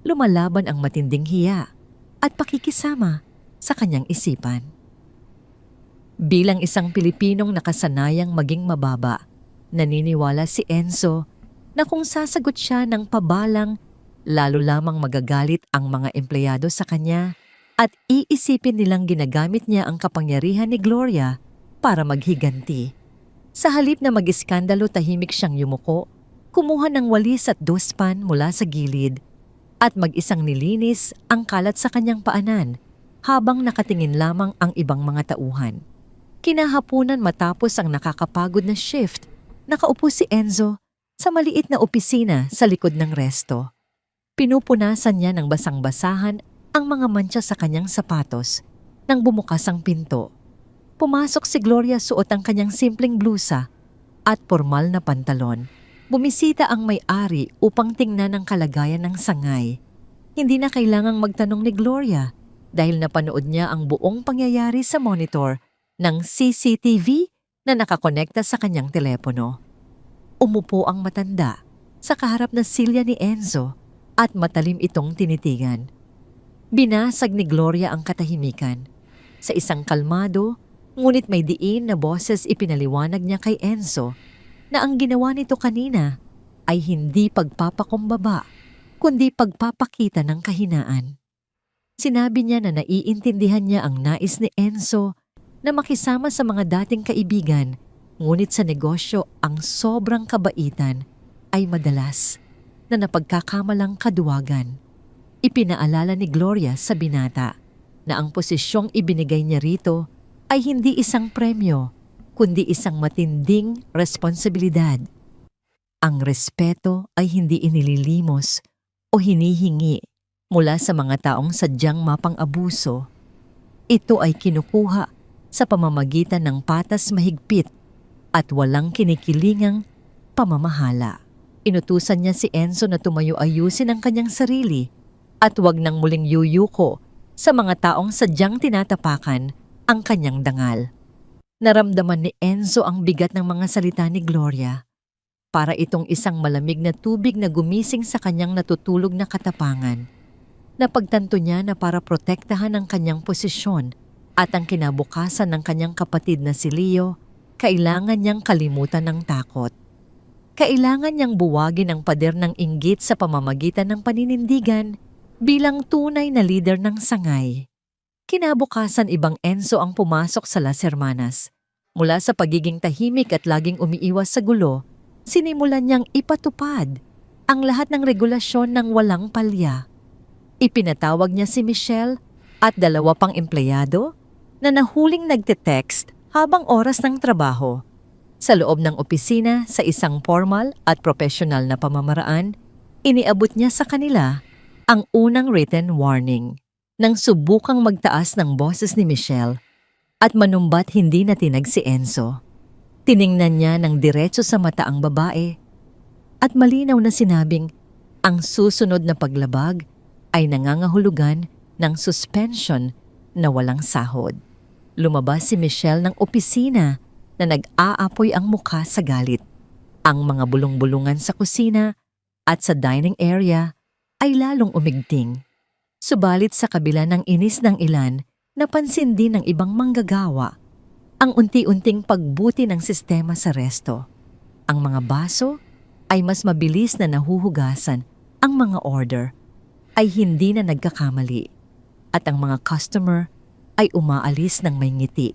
Lumalaban ang matinding hiya at pakikisama sa kanyang isipan. Bilang isang Pilipinong nakasanayang maging mababa, naniniwala si Enzo na kung sasagot siya ng pabalang, lalo lamang magagalit ang mga empleyado sa kanya at iisipin nilang ginagamit niya ang kapangyarihan ni Gloria para maghiganti. Sa halip na mag-iskandalo, tahimik siyang yumuko, kumuha ng walis at dustpan mula sa gilid at mag-isang nilinis ang kalat sa kanyang paanan habang nakatingin lamang ang ibang mga tauhan. Kinahapunan matapos ang nakakapagod na shift, nakaupo si Enzo sa maliit na opisina sa likod ng resto. Pinupunasan niya ng basang-basahan ang mga mantsa sa kanyang sapatos nang bumukas ang pinto. Pumasok si Gloria, suot ang kanyang simpleng blusa at formal na pantalon. Bumisita ang may-ari upang tingnan ang kalagayan ng sangay. Hindi na kailangang magtanong ni Gloria dahil napanood niya ang buong pangyayari sa monitor ng CCTV na nakakonekta sa kanyang telepono. Umupo ang matanda sa kaharap na silya ni Enzo at matalim itong tinitigan. Binasag ni Gloria ang katahimikan. Sa isang kalmado, ngunit may diin na boses, ipinaliwanag niya kay Enzo na ang ginawa nito kanina ay hindi pagpapakumbaba, kundi pagpapakita ng kahinaan. Sinabi niya na naiintindihan niya ang nais ni Enzo na makisama sa mga dating kaibigan, ngunit sa negosyo ang sobrang kabaitan ay madalas na napagkakamalang kaduwagan. Ipinaalala ni Gloria sa binata na ang posisyong ibinigay niya rito ay hindi isang premyo, kundi isang matinding responsibilidad. Ang respeto ay hindi inililimos o hinihingi mula sa mga taong sadyang mapang-abuso. Ito ay kinukuha sa pamamagitan ng patas mahigpit at walang kinikilingang pamamahala. Inutusan niya si Enzo na tumayo ayusin ang kanyang sarili at wag nang muling yuyuko sa mga taong sadyang tinatapakan ang kanyang dangal. Naramdaman ni Enzo ang bigat ng mga salita ni Gloria. Para itong isang malamig na tubig na gumising sa kanyang natutulog na katapangan. Napagtanto niya na para protektahan ang kanyang posisyon at ang kinabukasan ng kanyang kapatid na si Leo, kailangan niyang kalimutan ng takot. Kailangan niyang buwagin ang pader ng inggit sa pamamagitan ng paninindigan bilang tunay na leader ng sangay. Kinabukasan ibang Enzo ang pumasok sa Las Hermanas. Mula sa pagiging tahimik at laging umiiwas sa gulo, sinimulan niyang ipatupad ang lahat ng regulasyon ng walang palya. Ipinatawag niya si Michelle at 2 pang empleyado na nahuling nagte-text habang oras ng trabaho. Sa loob ng opisina sa isang formal at professional na pamamaraan, iniabot niya sa kanila ang unang written warning. Nang subukang magtaas ng boses ni Michelle at manumbat hindi natinag si Enzo. Tiningnan niya ng diretso sa mata ang babae at malinaw na sinabing ang susunod na paglabag ay nangangahulugan ng suspension na walang sahod. Lumabas si Michelle ng opisina na nag-aapoy ang mukha sa galit. Ang mga bulong-bulungan sa kusina at sa dining area ay lalong umigting. Subalit sa kabila ng inis ng ilan, napansin din ng ibang manggagawa ang unti-unting pagbuti ng sistema sa resto. Ang mga baso ay mas mabilis na nahuhugasan, ang mga order ay hindi na nagkakamali, at ang mga customer ay umaalis ng may ngiti.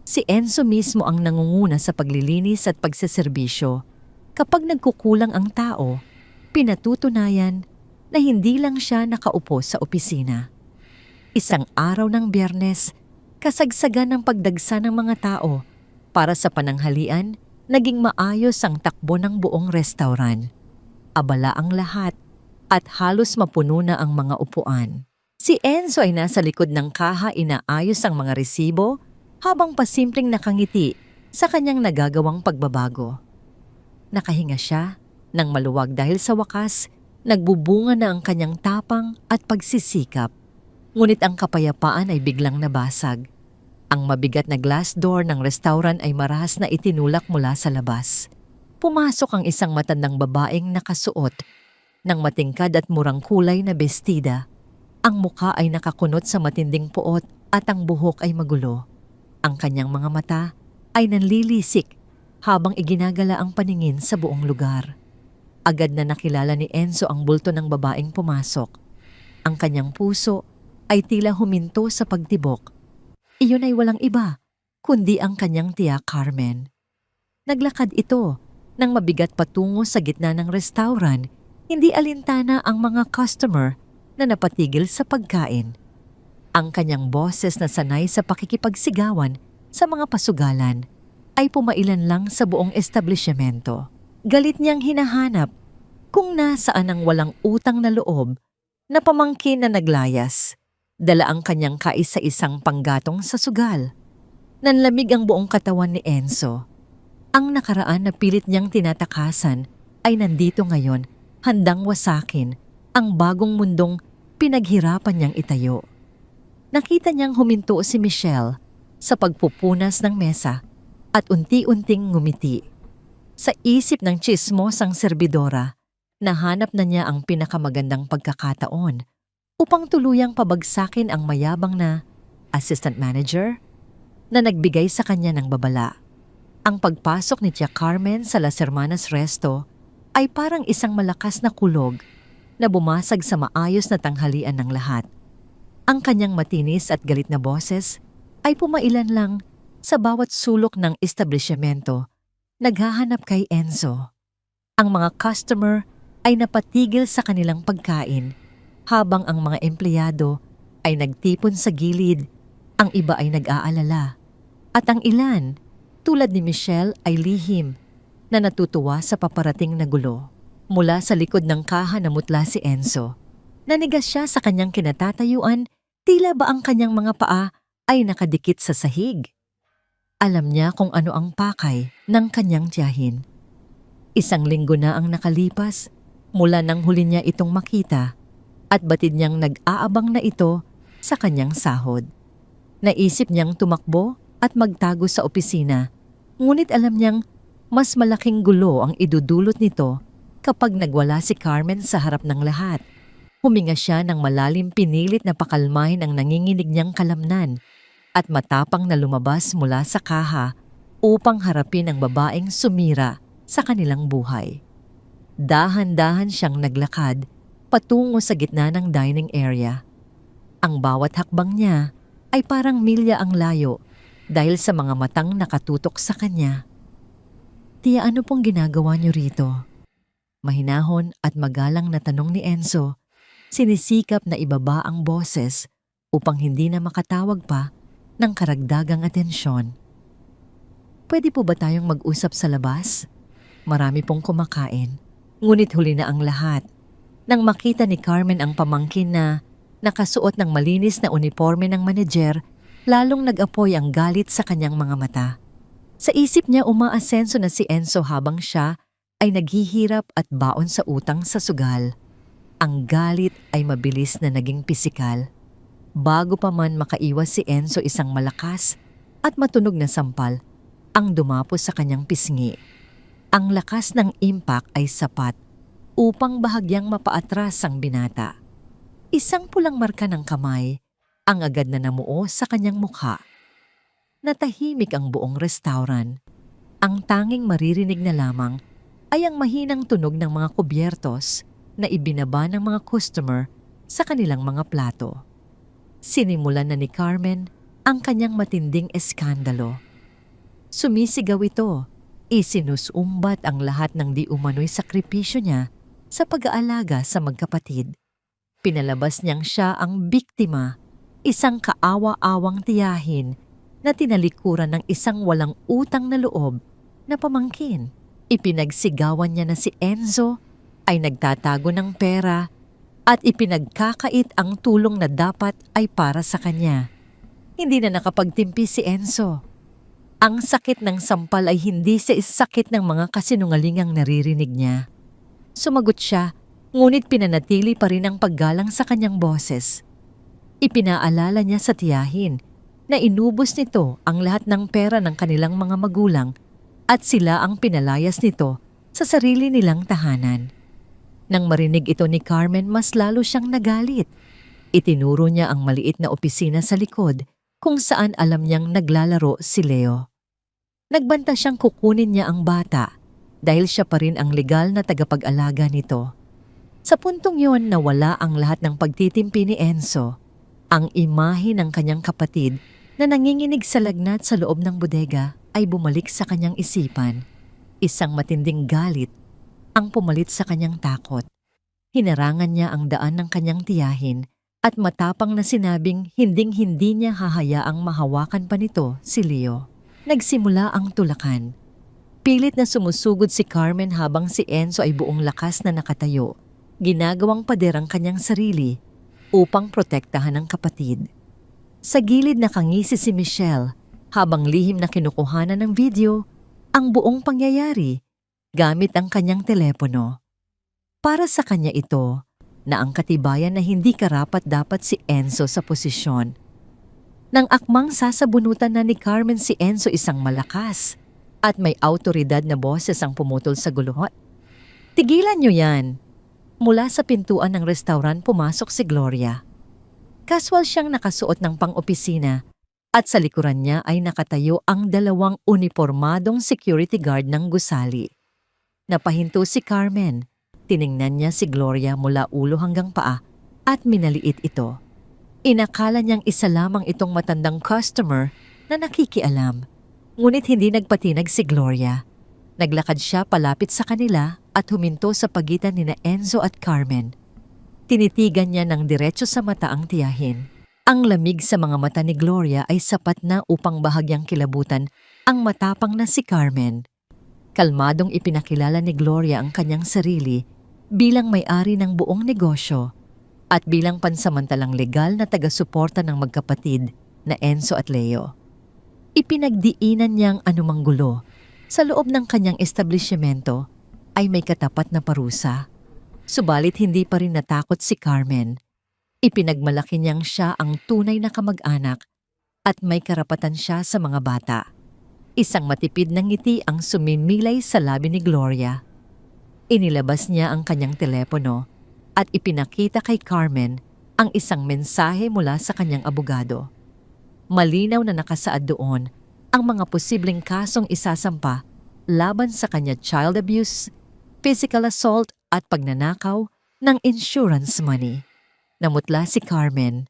Si Enzo mismo ang nangunguna sa paglilinis at pagseserbisyo. Kapag nagkukulang ang tao, pinatutunayan na hindi lang siya nakaupo sa opisina. Isang araw ng Biyernes, kasagsagan ng pagdagsa ng mga tao para sa pananghalian, naging maayos ang takbo ng buong restaurant. Abala ang lahat at halos mapuno na ang mga upuan. Si Enzo ay nasa likod ng kaha, inaayos ang mga resibo habang pasimpleng nakangiti sa kanyang nagagawang pagbabago. Nakahinga siya nang maluwag dahil sa wakas, nagbubunga na ang kanyang tapang at pagsisikap. Ngunit ang kapayapaan ay biglang nabasag. Ang mabigat na glass door ng restaurant ay marahas na itinulak mula sa labas. Pumasok ang isang matandang babaeng nakasuot ng matingkad at murang kulay na bestida. Ang mukha ay nakakunot sa matinding puot at ang buhok ay magulo. Ang kanyang mga mata ay nanlilisik habang iginagala ang paningin sa buong lugar. Agad na nakilala ni Enzo ang bulto ng babaeng pumasok. Ang kanyang puso ay tila huminto sa pagtibok. Iyon ay walang iba, kundi ang kanyang tiya Carmen. Naglakad ito nang mabigat patungo sa gitna ng restaurant, hindi alintana ang mga customer na napatigil sa pagkain. Ang kanyang boses na sanay sa pakikipagsigawan sa mga pasugalan ay pumailan lang sa buong establishmento. Galit niyang hinahanap kung nasaan ang walang utang na loob na pamangkin na naglayas. Dala ang kanyang kaisa-isang panggatong sa sugal. Nanlamig ang buong katawan ni Enzo. Ang nakaraan na pilit niyang tinatakasan ay nandito ngayon, handang wasakin ang bagong mundong pinaghirapan niyang itayo. Nakita niyang huminto si Michelle sa pagpupunas ng mesa at unti-unting ngumiti. Sa isip ng tsismosang serbidora, nahanap na niya ang pinakamagandang pagkakataon upang tuluyang pabagsakin ang mayabang na assistant manager na nagbigay sa kanya ng babala. Ang pagpasok ni Tia Carmen sa Las Hermanas Resto ay parang isang malakas na kulog na bumasag sa maayos na tanghalian ng lahat. Ang kanyang matinis at galit na boses ay pumailan lang sa bawat sulok ng establishmento, naghahanap kay Enzo. Ang mga customer ay napatigil sa kanilang pagkain habang ang mga empleyado ay nagtipon sa gilid, ang iba ay nag-aalala. At ang ilan, tulad ni Michelle, ay lihim na natutuwa sa paparating na gulo. Mula sa likod ng kaha namutla si Enzo. Nanigas siya sa kanyang kinatatayuan, tila ba ang kanyang mga paa ay nakadikit sa sahig. Alam niya kung ano ang pakay ng kanyang tiyahin. Isang linggo na ang nakalipas mula nang huli niya itong makita at batid niyang nag-aabang na ito sa kanyang sahod. Naisip niyang tumakbo at magtago sa opisina, ngunit alam niyang Mas malaking gulo ang idudulot nito kapag nagwala si Carmen sa harap ng lahat. Huminga siya ng malalim, pinilit na pakalmahin ang nanginginig niyang kalamnan at matapang na lumabas mula sa kaha upang harapin ang babaeng sumira sa kanilang buhay. Dahan-dahan siyang naglakad patungo sa gitna ng dining area. Ang bawat hakbang niya ay parang milya ang layo dahil sa mga matang nakatutok sa kanya. "Tia, ano pong ginagawa niyo rito?" Mahinahon at magalang na tanong ni Enzo. Sinisikap na ibaba ang boses upang hindi na makatawag pa ng karagdagang atensyon. "Pwede po ba tayong mag-usap sa labas? Marami pong kumakain." Ngunit huli na ang lahat nang makita ni Carmen ang pamangkin na nakasuot ng malinis na uniforme ng manager, lalong nag-apoy ang galit sa kanyang mga mata. Sa isip niya umaasenso na si Enzo habang siya ay naghihirap at baon sa utang sa sugal. Ang galit ay mabilis na naging pisikal. Bago pa man makaiwas si Enzo, isang malakas at matunog na sampal ang dumapos sa kanyang pisngi. Ang lakas ng impact ay sapat upang bahagyang mapaatras ang binata. Isang pulang marka ng kamay ang agad na namuo sa kanyang mukha. Natahimik ang buong restaurant. Ang tanging maririnig na lamang ay ang mahinang tunog ng mga kubyertos na ibinaba ng mga customer sa kanilang mga plato. Sinimulan na ni Carmen ang kanyang matinding eskandalo. Sumisigaw ito, isinusumbat ang lahat ng di umano'y sakripisyo niya sa pag-aalaga sa magkapatid. Pinalabas niyang siya ang biktima, isang kaawa-awang tiyahin na tinalikuran ng isang walang utang na loob na pamangkin. Ipinagsigawan niya na si Enzo ay nagtatago ng pera at ipinagkakait ang tulong na dapat ay para sa kanya. Hindi na nakapagtimpi si Enzo. Ang sakit ng sampal ay hindi sa sakit ng mga kasinungalingang naririnig niya. Sumagot siya, ngunit pinanatili pa rin ang paggalang sa kanyang boses. Ipinaalala niya sa tiyahin na inubos nito ang lahat ng pera ng kanilang mga magulang at sila ang pinalayas nito sa sarili nilang tahanan. Nang marinig ito ni Carmen, mas lalo siyang nagalit. Itinuro niya ang maliit na opisina sa likod kung saan alam niyang naglalaro si Leo. Nagbanta siyang kukunin niya ang bata dahil siya pa rin ang legal na tagapag-alaga nito. Sa puntong yon nawala ang lahat ng pagtitimpi ni Enzo. Ang imahe ng kanyang kapatid na nanginginig sa lagnat sa loob ng bodega ay bumalik sa kanyang isipan. Isang matinding galit ang pumalit sa kanyang takot. Hinarangan niya ang daan ng kanyang tiyahin at matapang na sinabing hinding-hindi niya hahayaang mahawakan pa nito si Leo. Nagsimula ang tulakan. Pilit na sumusugod si Carmen habang si Enzo ay buong lakas na nakatayo. Ginagawang pader ang kanyang sarili upang protektahan ang kapatid. Sa gilid nakangisi si Michelle habang lihim na kinukuhanan ng video ang buong pangyayari gamit ang kanyang telepono. Para sa kanya ito na ang katibayan na hindi karapat-dapat si Enzo sa posisyon. Nang akmang sasabunutan na ni Carmen si Enzo, isang malakas at may autoridad na boses ang pumutol sa guluhan. "Tigilan niyo yan!" Mula sa pintuan ng restaurant pumasok si Gloria. Casual siyang nakasuot ng pang-opisina at sa likuran niya ay nakatayo ang dalawang unipormadong security guard ng gusali. Napahinto si Carmen. Tiningnan niya si Gloria mula ulo hanggang paa at minaliit ito. Inakala niyang isa lamang itong matandang customer na nakikialam. Ngunit hindi nagpatinag si Gloria. Naglakad siya palapit sa kanila at huminto sa pagitan nina Enzo at Carmen. Tinitigan niya ng diretso sa mata ang tiyahin. Ang lamig sa mga mata ni Gloria ay sapat na upang bahagyang kilabutan ang matapang na si Carmen. Kalmadong ipinakilala ni Gloria ang kanyang sarili bilang may-ari ng buong negosyo at bilang pansamantalang legal na taga-suporta ng magkapatid na Enzo at Leo. Ipinagdiinan niyang anumang gulo sa loob ng kanyang establishmento ay may katapat na parusa. Subalit hindi pa rin natakot si Carmen. Ipinagmalaki niyang siya ang tunay na kamag-anak at may karapatan siya sa mga bata. Isang matipid na ngiti ang sumimilay sa labi ni Gloria. Inilabas niya ang kanyang telepono at ipinakita kay Carmen ang isang mensahe mula sa kanyang abogado. Malinaw na nakasaad doon ang mga posibleng kasong isasampa laban sa kanya: child abuse, physical assault at pagnanakaw ng insurance money. Namutla si Carmen.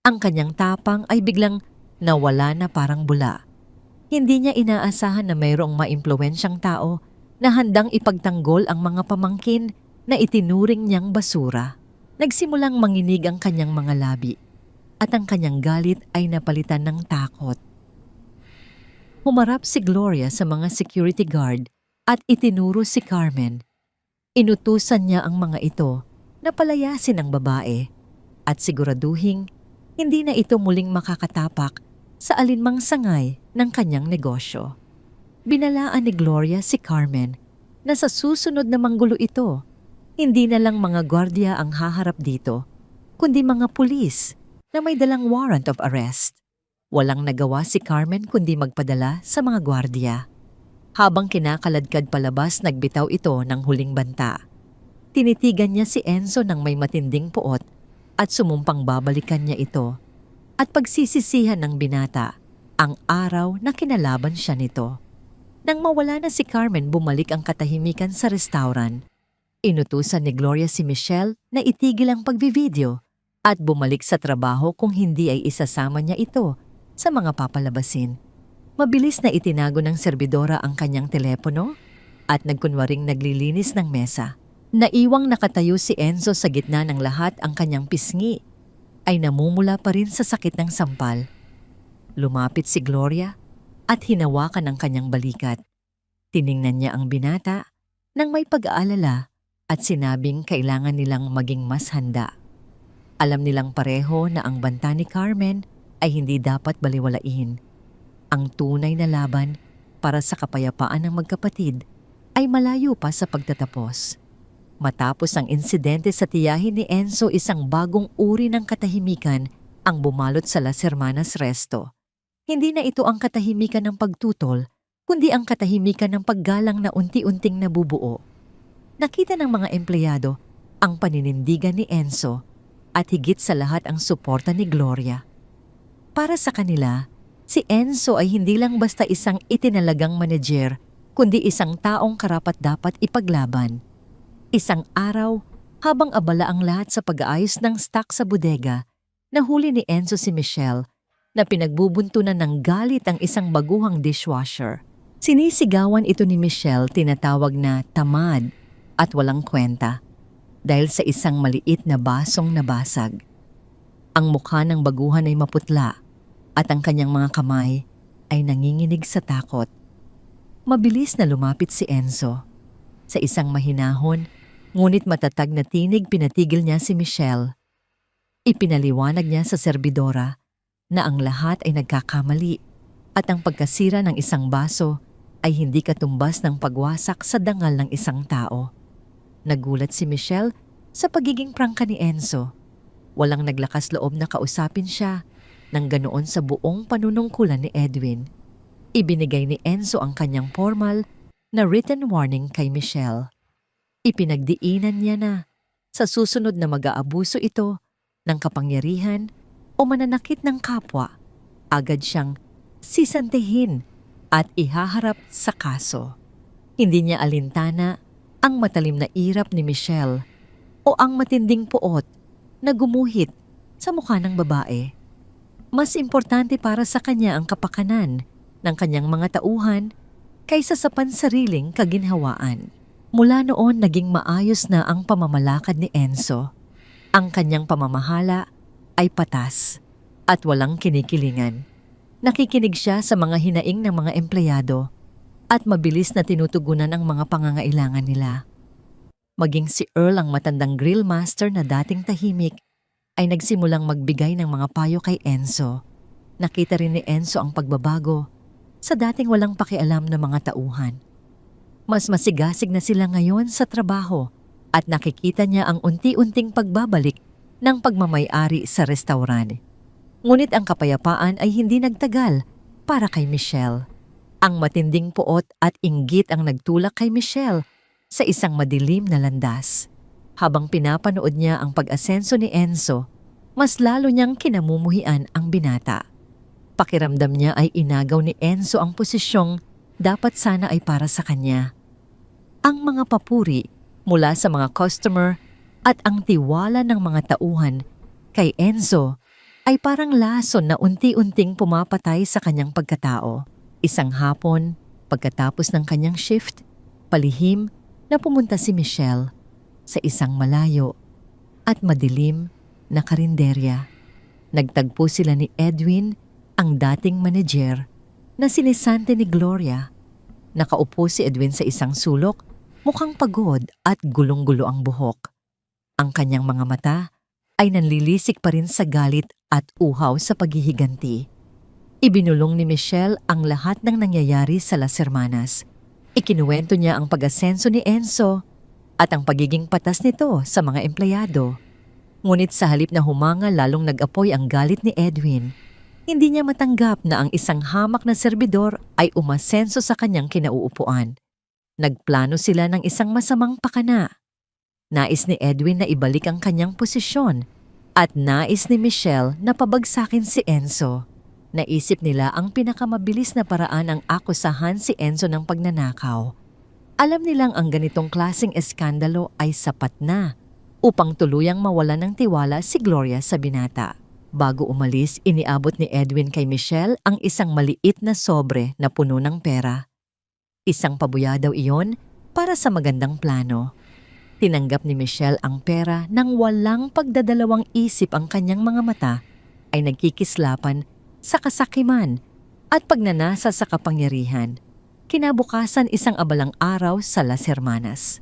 Ang kanyang tapang ay biglang nawala na parang bula. Hindi niya inaasahan na mayroong maimpluwensyang tao na handang ipagtanggol ang mga pamangkin na itinuring niyang basura. Nagsimulang manginig ang kanyang mga labi at ang kanyang galit ay napalitan ng takot. Humarap si Gloria sa mga security guard at itinuro si Carmen. Inutusan niya ang mga ito na palayasin ang babae at siguraduhing hindi na ito muling makakatapak sa alinmang sangay ng kanyang negosyo. Binalaan ni Gloria si Carmen na sa susunod na manggulo ito, hindi na lang mga gwardiya ang haharap dito, kundi mga pulis na may dalang warrant of arrest. Walang nagawa si Carmen kundi magpadala sa mga gwardiya. Habang kinakaladkad palabas, nagbitaw ito ng huling banta. Tinitigan niya si Enzo ng may matinding puot at sumumpang babalikan niya ito at pagsisisihan ng binata ang araw na kinalaban siya nito. Nang mawala na si Carmen, bumalik ang katahimikan sa restaurant. Inutusan ni Gloria si Michelle na itigil ang pagbivideo at bumalik sa trabaho kung hindi ay isasama niya ito sa mga papalabasin. Mabilis na itinago ng serbidora ang kanyang telepono at nagkunwaring naglilinis ng mesa. Naiwang nakatayo si Enzo sa gitna ng lahat, ang kanyang pisngi ay namumula pa rin sa sakit ng sampal. Lumapit si Gloria at hinawakan ang kanyang balikat. Tiningnan niya ang binata nang may pag-aalala at sinabing kailangan nilang maging mas handa. Alam nilang pareho na ang banta ni Carmen ay hindi dapat baliwalain. Ang tunay na laban para sa kapayapaan ng magkapatid ay malayo pa sa pagtatapos. Matapos ang insidente sa tiyahin ni Enzo, isang bagong uri ng katahimikan ang bumalot sa Las Hermanas Resto. Hindi na ito ang katahimikan ng pagtutol, kundi ang katahimikan ng paggalang na unti-unting nabubuo. Nakita ng mga empleyado ang paninindigan ni Enzo at higit sa lahat ang suporta ni Gloria. Para sa kanila, si Enzo ay hindi lang basta isang itinalagang manager, kundi isang taong karapat-dapat ipaglaban. Isang araw, habang abala ang lahat sa pag-aayos ng stock sa bodega, nahuli ni Enzo si Michelle na pinagbubuntunan ng galit ang isang baguhang dishwasher. Sinisigawan ito ni Michelle, tinatawag na tamad at walang kwenta dahil sa isang maliit na basong nabasag. Ang mukha ng baguhan ay maputla at ang kanyang mga kamay ay nanginginig sa takot. Mabilis na lumapit si Enzo. Sa isang mahinahon, ngunit matatag na tinig, pinatigil niya si Michelle. Ipinaliwanag niya sa serbidora na ang lahat ay nagkakamali at ang pagkasira ng isang baso ay hindi katumbas ng pagwasak sa dangal ng isang tao. Nagulat si Michelle sa pagiging prangka ni Enzo. Walang naglakas loob na kausapin siya nang ganoon sa buong panunungkulan ni Edwin. Ibinigay ni Enzo ang kanyang formal na written warning kay Michelle. Ipinagdiinan niya na sa susunod na mag-aabuso ito ng kapangyarihan o mananakit ng kapwa, agad siyang sisantihin at ihaharap sa kaso. Hindi niya alintana ang matalim na irap ni Michelle o ang matinding puot na gumuhit sa mukha ng babae. Mas importante para sa kanya ang kapakanan ng kanyang mga tauhan kaysa sa pansariling kaginhawaan. Mula noon, naging maayos na ang pamamalakad ni Enzo. Ang kanyang pamamahala ay patas at walang kinikilingan. Nakikinig siya sa mga hinaing ng mga empleyado at mabilis na tinutugunan ang mga pangangailangan nila. Maging si Earl, ang matandang grill master na dating tahimik, ay nagsimulang magbigay ng mga payo kay Enzo. Nakita rin ni Enzo ang pagbabago sa dating walang pakialam na mga tauhan. Mas masigasig na sila ngayon sa trabaho at nakikita niya ang unti-unting pagbabalik ng pagmamay-ari sa restaurant. Ngunit ang kapayapaan ay hindi nagtagal para kay Michelle. Ang matinding puot at inggit ang nagtulak kay Michelle sa isang madilim na landas. Habang pinapanood niya ang pag-asenso ni Enzo, mas lalo niyang kinamumuhian ang binata. Pakiramdam niya ay inagaw ni Enzo ang posisyong dapat sana ay para sa kanya. Ang mga papuri mula sa mga customer at ang tiwala ng mga tauhan kay Enzo ay parang lason na unti-unting pumapatay sa kanyang pagkatao. Isang hapon, pagkatapos ng kanyang shift, palihim na pumunta si Michelle sa isang malayo at madilim na karinderya. Nagtagpo sila ni Edwin, ang dating manager, na sinisante ni Gloria. Nakaupo si Edwin sa isang sulok, mukhang pagod at gulong-gulo ang buhok. Ang kanyang mga mata ay nanlilisik pa rin sa galit at uhaw sa paghihiganti. Ibinulong ni Michelle ang lahat ng nangyayari sa Las Hermanas. Ikinuwento niya ang pag-asenso ni Enzo at ang pagiging patas nito sa mga empleyado. Ngunit sa halip na humanga lalong nag-apoy ang galit ni Edwin, hindi niya matanggap na ang isang hamak na serbidor ay umasenso sa kanyang kinauupuan. Nagplano sila ng isang masamang pakana. Nais ni Edwin na ibalik ang kanyang posisyon at nais ni Michelle na pabagsakin si Enzo. Naisip nila ang pinakamabilis na paraan ang akusahan si Enzo ng pagnanakaw. Alam nilang ang ganitong klaseng eskandalo ay sapat na upang tuluyang mawalan ng tiwala si Gloria sa binata. Bago umalis, iniabot ni Edwin kay Michelle ang isang maliit na sobre na puno ng pera. Isang pabuya daw iyon para sa magandang plano. Tinanggap ni Michelle ang pera nang walang pagdadalawang isip ang kanyang mga mata ay nagkikislapan sa kasakiman at pagnanasa sa kapangyarihan. Kinabukasan isang abalang araw sa Las Hermanas.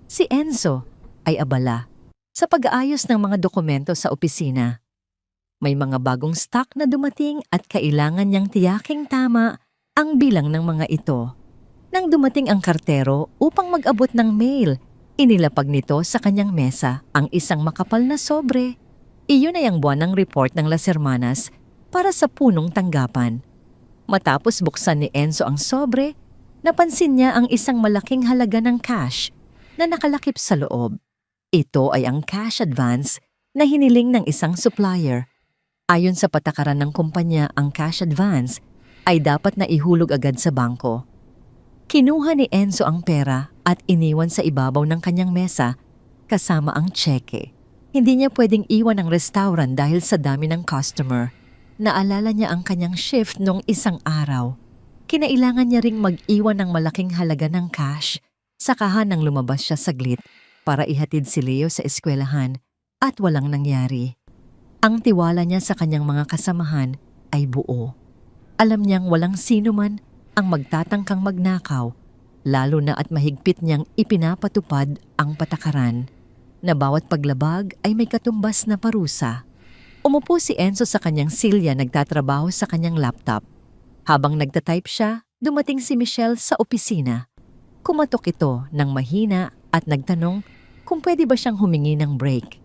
Si Enzo ay abala sa pag-aayos ng mga dokumento sa opisina. May mga bagong stock na dumating at kailangan niyang tiyaking tama ang bilang ng mga ito. Nang dumating ang kartero upang mag-abot ng mail, inilapag nito sa kanyang mesa ang isang makapal na sobre. Iyon ay ang buwanang report ng Las Hermanas para sa punong tanggapan. Matapos buksan ni Enzo ang sobre, napansin niya ang isang malaking halaga ng cash na nakalakip sa loob. Ito ay ang cash advance na hiniling ng isang supplier. Ayon sa patakaran ng kumpanya, ang cash advance ay dapat na ihulog agad sa bangko. Kinuha ni Enzo ang pera at iniwan sa ibabaw ng kanyang mesa kasama ang tseke. Hindi niya pwedeng iwan ang restaurant dahil sa dami ng customer. Naalala niya ang kanyang shift noong isang araw. Kinailangan niya ring mag-iwan ng malaking halaga ng cash. Sakahan nang lumabas siya saglit para ihatid si Leo sa eskwelahan at walang nangyari. Ang tiwala niya sa kanyang mga kasamahan ay buo. Alam niyang walang sino man ang magtatangkang magnakaw, lalo na at mahigpit niyang ipinapatupad ang patakaran na bawat paglabag ay may katumbas na parusa. Umupo si Enzo sa kanyang silya, nagtatrabaho sa kanyang laptop. Habang nagtatype siya, dumating si Michelle sa opisina. Kumatok ito ng mahina at nagtanong kung pwede ba siyang humingi ng break.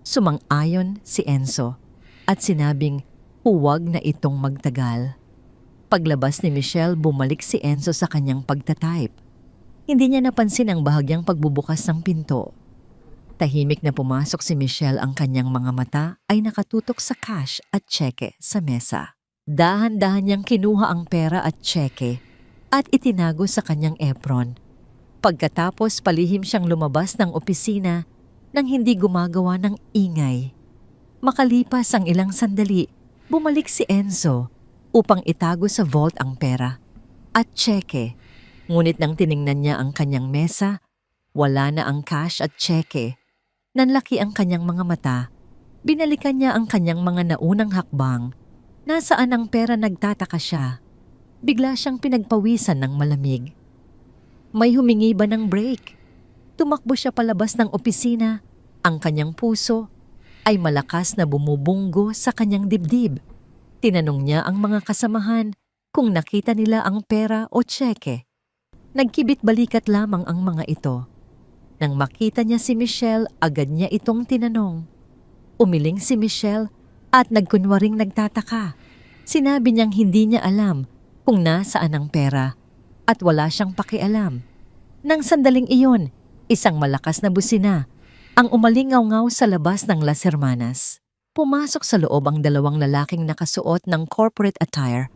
Sumang-ayon si Enzo at sinabing huwag na itong magtagal. Paglabas ni Michelle, bumalik si Enzo sa kanyang pagtatype. Hindi niya napansin ang bahagyang pagbubukas ng pinto. Tahimik na pumasok si Michelle, ang kanyang mga mata ay nakatutok sa cash at tseke sa mesa. Dahan-dahan niyang kinuha ang pera at tseke at itinago sa kanyang apron. Pagkatapos palihim siyang lumabas ng opisina nang hindi gumagawa ng ingay. Makalipas ang ilang sandali, bumalik si Enzo upang itago sa vault ang pera at tseke. Ngunit nang tiningnan niya ang kanyang mesa, wala na ang cash at tseke. Nanlaki ang kanyang mga mata. Binalikan niya ang kanyang mga naunang hakbang. Nasaan ang pera, nagtataka siya. Bigla siyang pinagpawisan ng malamig. May humingi ba ng break? Tumakbo siya palabas ng opisina. Ang kanyang puso ay malakas na bumubunggo sa kanyang dibdib. Tinanong niya ang mga kasamahan kung nakita nila ang pera o tseke. Nagkibit balikat lamang ang mga ito. Nang makita niya si Michelle, agad niya itong tinanong. Umiling si Michelle at nagkunwaring nagtataka. Sinabi niyang hindi niya alam kung nasaan ang pera at wala siyang pakialam. Nang sandaling iyon, isang malakas na busina ang umalingaw-ngaw sa labas ng Las Hermanas. Pumasok sa loob ang dalawang lalaking nakasuot ng corporate attire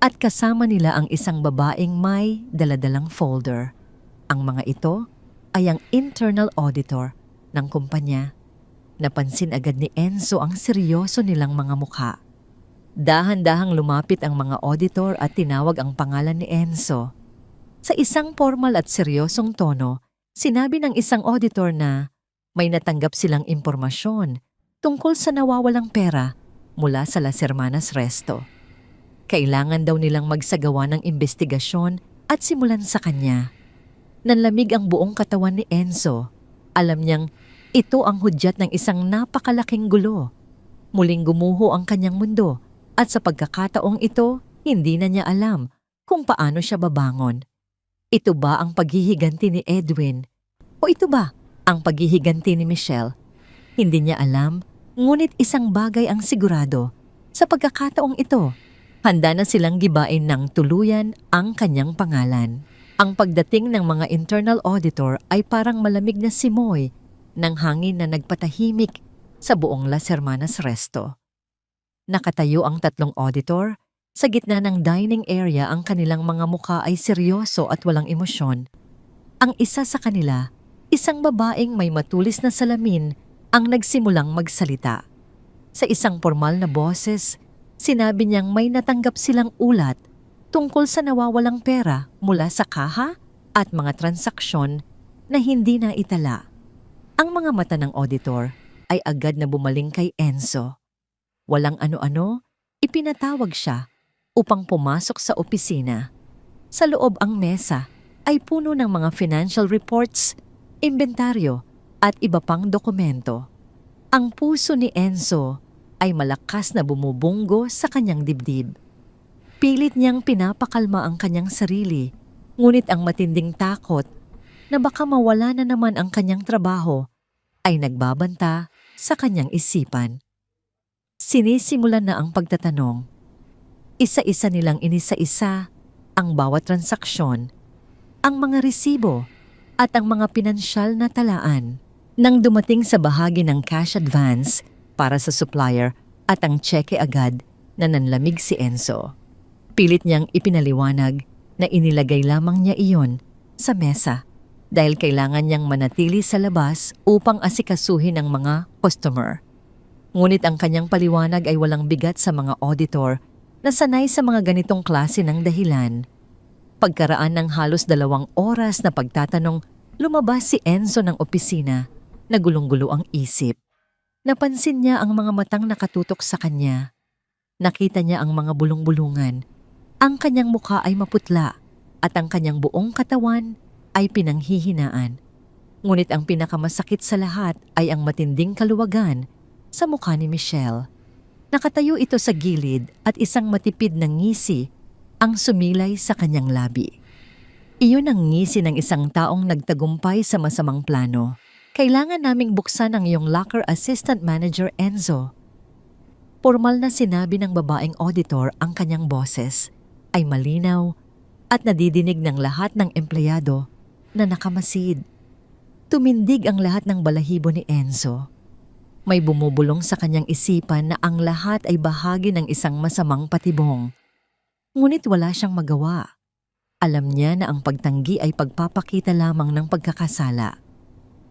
at kasama nila ang isang babaeng may daladalang folder. Ang mga ito ay ang internal auditor ng kumpanya. Napansin agad ni Enzo ang seryoso nilang mga mukha. Dahan-dahang lumapit ang mga auditor at tinawag ang pangalan ni Enzo. Sa isang formal at seryosong tono, sinabi ng isang auditor na may natanggap silang impormasyon tungkol sa nawawalang pera mula sa Las Hermanas Resto. Kailangan daw nilang magsagawa ng investigasyon at simulan sa kanya. Nanlamig ang buong katawan ni Enzo. Alam niyang ito ang hudyat ng isang napakalaking gulo. Muling gumuho ang kanyang mundo at sa pagkakataong ito, hindi na niya alam kung paano siya babangon. Ito ba ang paghihiganti ni Edwin? O ito ba ang paghihiganti ni Michelle? Hindi niya alam, ngunit isang bagay ang sigurado. Sa pagkakataong ito, handa na silang gibain ng tuluyan ang kanyang pangalan. Ang pagdating ng mga internal auditor ay parang malamig na simoy ng hangin na nagpatahimik sa buong Las Hermanas Resto. Nakatayo ang tatlong auditor. Sa gitna ng dining area, ang kanilang mga mukha ay seryoso at walang emosyon. Ang isa sa kanila, isang babaeng may matulis na salamin, ang nagsimulang magsalita. Sa isang formal na boses, sinabi niyang may natanggap silang ulat tungkol sa nawawalang pera mula sa kaha at mga transaksyon na hindi na itala. Ang mga mata ng auditor ay agad na bumaling kay Enzo. Walang ano-ano, ipinatawag siya upang pumasok sa opisina. Sa loob ang mesa ay puno ng mga financial reports, inventaryo at iba pang dokumento. Ang puso ni Enzo ay malakas na bumubunggo sa kanyang dibdib. Pilit niyang pinapakalma ang kanyang sarili, ngunit ang matinding takot na baka mawala na naman ang kanyang trabaho ay nagbabanta sa kanyang isipan. Sinisimulan na ang pagtatanong. Isa-isa nilang inisa-isa ang bawat transaksyon, ang mga resibo at ang mga pinansyal na talaan. Nang dumating sa bahagi ng cash advance para sa supplier at ang tseke agad na nanlamig si Enzo. Pilit niyang ipinaliwanag na inilagay lamang niya iyon sa mesa dahil kailangan niyang manatili sa labas upang asikasuhin ang mga customer. Ngunit ang kanyang paliwanag ay walang bigat sa mga auditor na sanay sa mga ganitong klase ng dahilan. Pagkaraan ng halos 2 oras na pagtatanong, lumabas si Enzo ng opisina. Nagulong-gulo ang isip. Napansin niya ang mga matang nakatutok sa kanya. Nakita niya ang mga bulong-bulungan. Ang kanyang mukha ay maputla at ang kanyang buong katawan ay pinanghihinaan. Ngunit ang pinakamasakit sa lahat ay ang matinding kaluwagan sa mukha ni Michelle. Nakatayo ito sa gilid at isang matipid na ngisi ang sumilay sa kanyang labi. Iyon ang ngisi ng isang taong nagtagumpay sa masamang plano. Kailangan naming buksan ang iyong locker, Assistant Manager Enzo. Formal na sinabi ng babaeng auditor ang kanyang boses ay malinaw at nadidinig ng lahat ng empleyado na nakamasid. Tumindig ang lahat ng balahibo ni Enzo. May bumubulong sa kanyang isipan na ang lahat ay bahagi ng isang masamang patibong. Ngunit wala siyang magawa. Alam niya na ang pagtanggi ay pagpapakita lamang ng pagkakasala.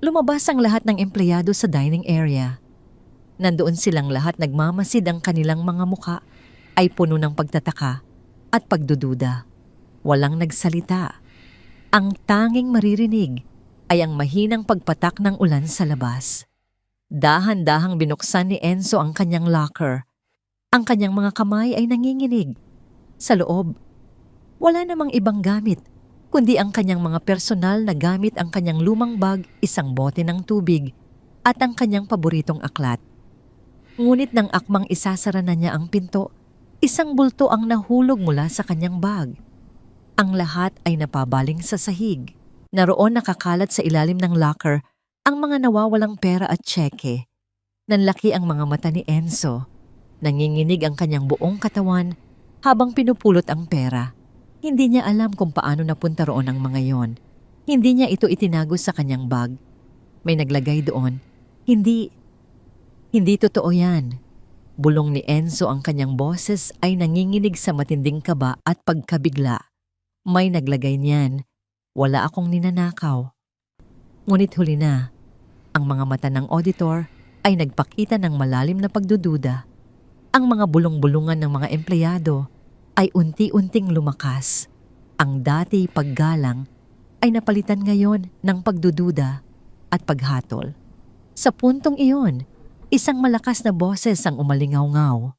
Lumabas ang lahat ng empleyado sa dining area. Nandoon silang lahat nagmamasid, ang kanilang mga muka ay puno ng pagtataka at pagdududa. Walang nagsalita. Ang tanging maririnig ay ang mahinang pagpatak ng ulan sa labas. Dahan-dahang binuksan ni Enzo ang kanyang locker. Ang kanyang mga kamay ay nanginginig. Sa loob, wala namang ibang gamit, kundi ang kanyang mga personal na gamit, ang kanyang lumang bag, isang bote ng tubig, at ang kanyang paboritong aklat. Ngunit nang akmang isasara na niya ang pinto, isang bulto ang nahulog mula sa kanyang bag. Ang lahat ay napabaling sa sahig. Naroon nakakalat sa ilalim ng locker ang mga nawawalang pera at tseke. Nanlaki ang mga mata ni Enzo. Nanginginig ang kanyang buong katawan habang pinupulot ang pera. Hindi niya alam kung paano napunta roon ang mga yon. Hindi niya ito itinago sa kanyang bag. May naglagay doon. Hindi totoo yan. Bulong ni Enzo, ang kanyang boses ay nanginginig sa matinding kaba at pagkabigla. May naglagay niyan. Wala akong ninanakaw. Ngunit huli na, ang mga mata ng auditor ay nagpakita ng malalim na pagdududa. Ang mga bulong-bulungan ng mga empleyado ay unti-unting lumakas. Ang dati paggalang ay napalitan ngayon ng pagdududa at paghatol. Sa puntong iyon, isang malakas na boses ang umalingaw-ngaw.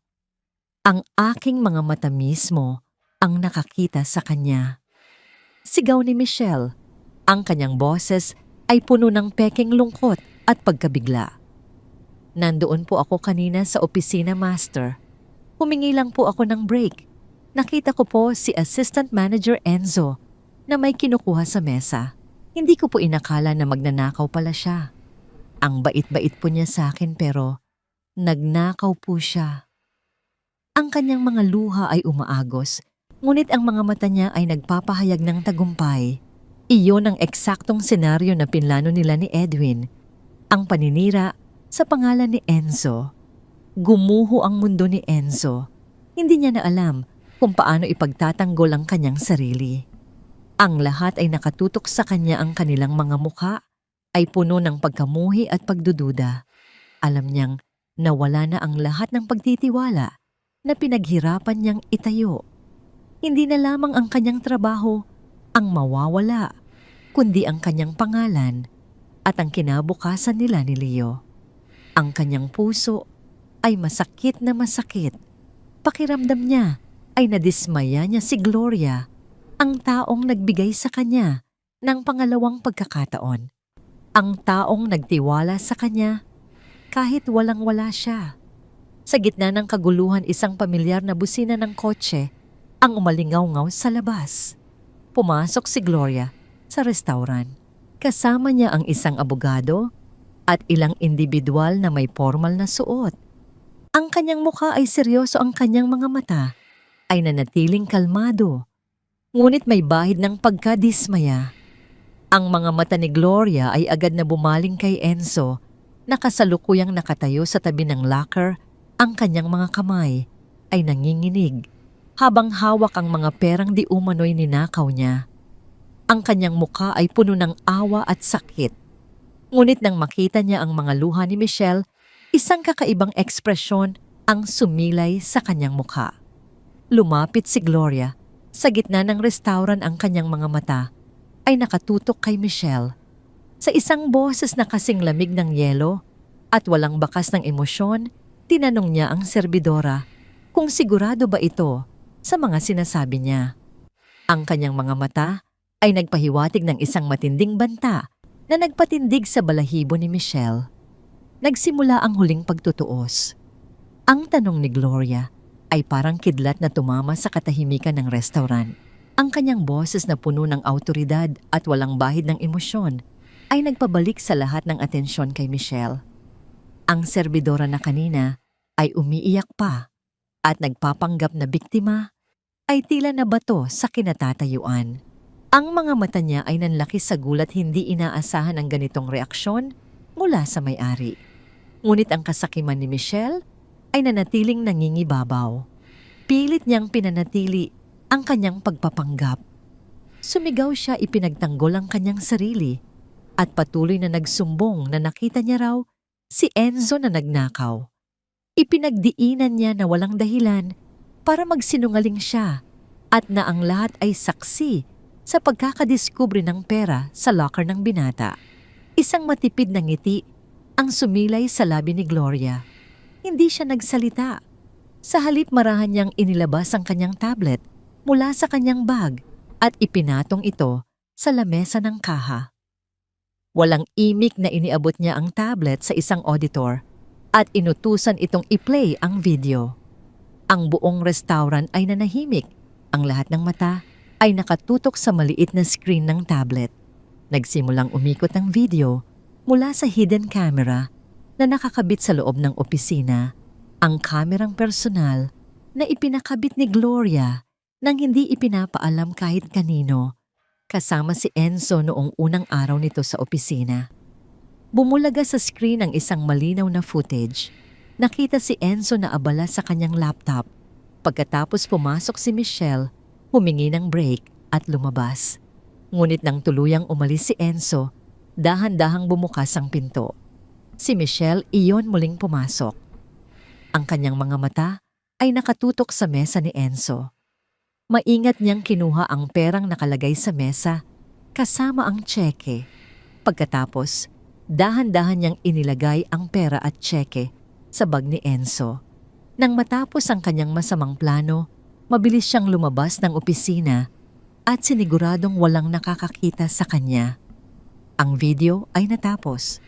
Ang aking mga mata mismo ang nakakita sa kanya. Sigaw ni Michelle. Ang kanyang boses ay puno ng peking lungkot at pagkabigla. Nandoon po ako kanina sa opisina, Master. Humingi lang po ako ng break. Nakita ko po si Assistant Manager Enzo na may kinukuha sa mesa. Hindi ko po inakala na magnanakaw pala siya. Ang bait-bait po niya sa akin pero nagnakaw po siya. Ang kanyang mga luha ay umaagos, ngunit ang mga mata niya ay nagpapahayag ng tagumpay. Iyon ang eksaktong senaryo na pinlano nila ni Edwin. Ang paninira sa pangalan ni Enzo. Gumuho ang mundo ni Enzo. Hindi niya na alam kung paano ipagtatanggol ang kanyang sarili. Ang lahat ay nakatutok sa kanya, ang kanilang mga mukha ay puno ng pagkamuhi at pagdududa. Alam niyang nawala na ang lahat ng pagtitiwala na pinaghirapan niyang itayo. Hindi na lamang ang kanyang trabaho ang mawawala, kundi ang kanyang pangalan at ang kinabukasan nila ni Leo. Ang kanyang puso ay masakit na masakit. Pakiramdam niya ay nadismaya niya si Gloria, ang taong nagbigay sa kanya ng pangalawang pagkakataon. Ang taong nagtiwala sa kanya kahit walang-wala siya. Sa gitna ng kaguluhan, isang pamilyar na busina ng kotse ang umalingaw-ngaw sa labas. Pumasok si Gloria sa restaurant. Kasama niya ang isang abogado at ilang individual na may formal na suot. Ang kanyang mukha ay seryoso, ang kanyang mga mata ay nanatiling kalmado. Ngunit may bahid ng pagkadismaya. Ang mga mata ni Gloria ay agad na bumaling kay Enzo, na kasalukuyang nakatayo sa tabi ng locker. Ang kanyang mga kamay ay nanginginig habang hawak ang mga perang di umano'y ninakaw niya. Ang kanyang mukha ay puno ng awa at sakit. Ngunit nang makita niya ang mga luha ni Michelle, isang kakaibang ekspresyon ang sumilay sa kanyang mukha. Lumapit si Gloria. Sa gitna ng restaurant, ang kanyang mga mata ay nakatutok kay Michelle. Sa isang boses na kasing lamig ng yelo at walang bakas ng emosyon, tinanong niya ang serbidora kung sigurado ba ito sa mga sinasabi niya. Ang kanyang mga mata ay nagpahiwatig ng isang matinding banta na nagpatindig sa balahibo ni Michelle. Nagsimula ang huling pagtutuos. Ang tanong ni Gloria ay parang kidlat na tumama sa katahimikan ng restaurant. Ang kanyang boses na puno ng awtoridad at walang bahid ng emosyon ay nagpabalik sa lahat ng atensyon kay Michelle. Ang serbidora na kanina ay umiiyak pa at nagpapanggap na biktima ay tila nabato sa kinatatayuan. Ang mga mata niya ay nanlaki sa gulat, hindi inaasahan ang ganitong reaksyon mula sa may-ari. Ngunit ang kasakiman ni Michelle ay nanatiling nangingibabaw. Pilit niyang pinanatili ang kanyang pagpapanggap. Sumigaw siya, ipinagtanggol ang kanyang sarili at patuloy na nagsumbong na nakita niya raw si Enzo na nagnakaw. Ipinagdiinan niya na walang dahilan para magsinungaling siya at na ang lahat ay saksi sa pagkakadiskubre ng pera sa locker ng binata. Isang matipid na ngiti ang sumilay sa labi ni Gloria. Hindi siya nagsalita. Sa halip, marahan niyang inilabas ang kanyang tablet mula sa kanyang bag at ipinatong ito sa lamesa ng kaha. Walang imik na iniabot niya ang tablet sa isang auditor at inutusan itong i-play ang video. Ang buong restaurant ay nanahimik. Ang lahat ng mata ay nakatutok sa maliit na screen ng tablet. Nagsimulang umikot ang video mula sa hidden camera na nakakabit sa loob ng opisina. Ang kamerang personal na ipinakabit ni Gloria nang hindi ipinapaalam kahit kanino, kasama si Enzo noong unang araw nito sa opisina. Bumulaga sa screen ang isang malinaw na footage. Nakita si Enzo na abala sa kanyang laptop. Pagkatapos pumasok si Michelle, humingi ng break at lumabas. Ngunit nang tuluyang umalis si Enzo, dahan-dahang bumukas ang pinto. Si Michelle iyon muling pumasok. Ang kanyang mga mata ay nakatutok sa mesa ni Enzo. Maingat niyang kinuha ang perang nakalagay sa mesa kasama ang tseke. Pagkatapos, dahan-dahan niyang inilagay ang pera at tseke sa bag ni Enzo. Nang matapos ang kanyang masamang plano, mabilis siyang lumabas ng opisina at siniguradong walang nakakakita sa kanya. Ang video ay natapos.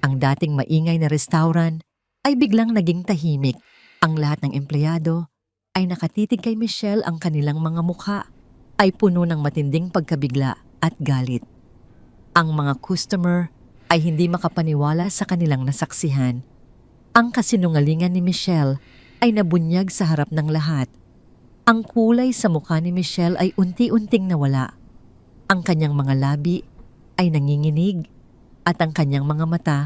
Ang dating maingay na restaurant ay biglang naging tahimik. Ang lahat ng empleyado ay nakatitig kay Michelle, ang kanilang mga mukha ay puno ng matinding pagkabigla at galit. Ang mga customer ay hindi makapaniwala sa kanilang nasaksihan. Ang kasinungalingan ni Michelle ay nabunyag sa harap ng lahat. Ang kulay sa mukha ni Michelle ay unti-unting nawala. Ang kanyang mga labi ay nanginginig at ang kanyang mga mata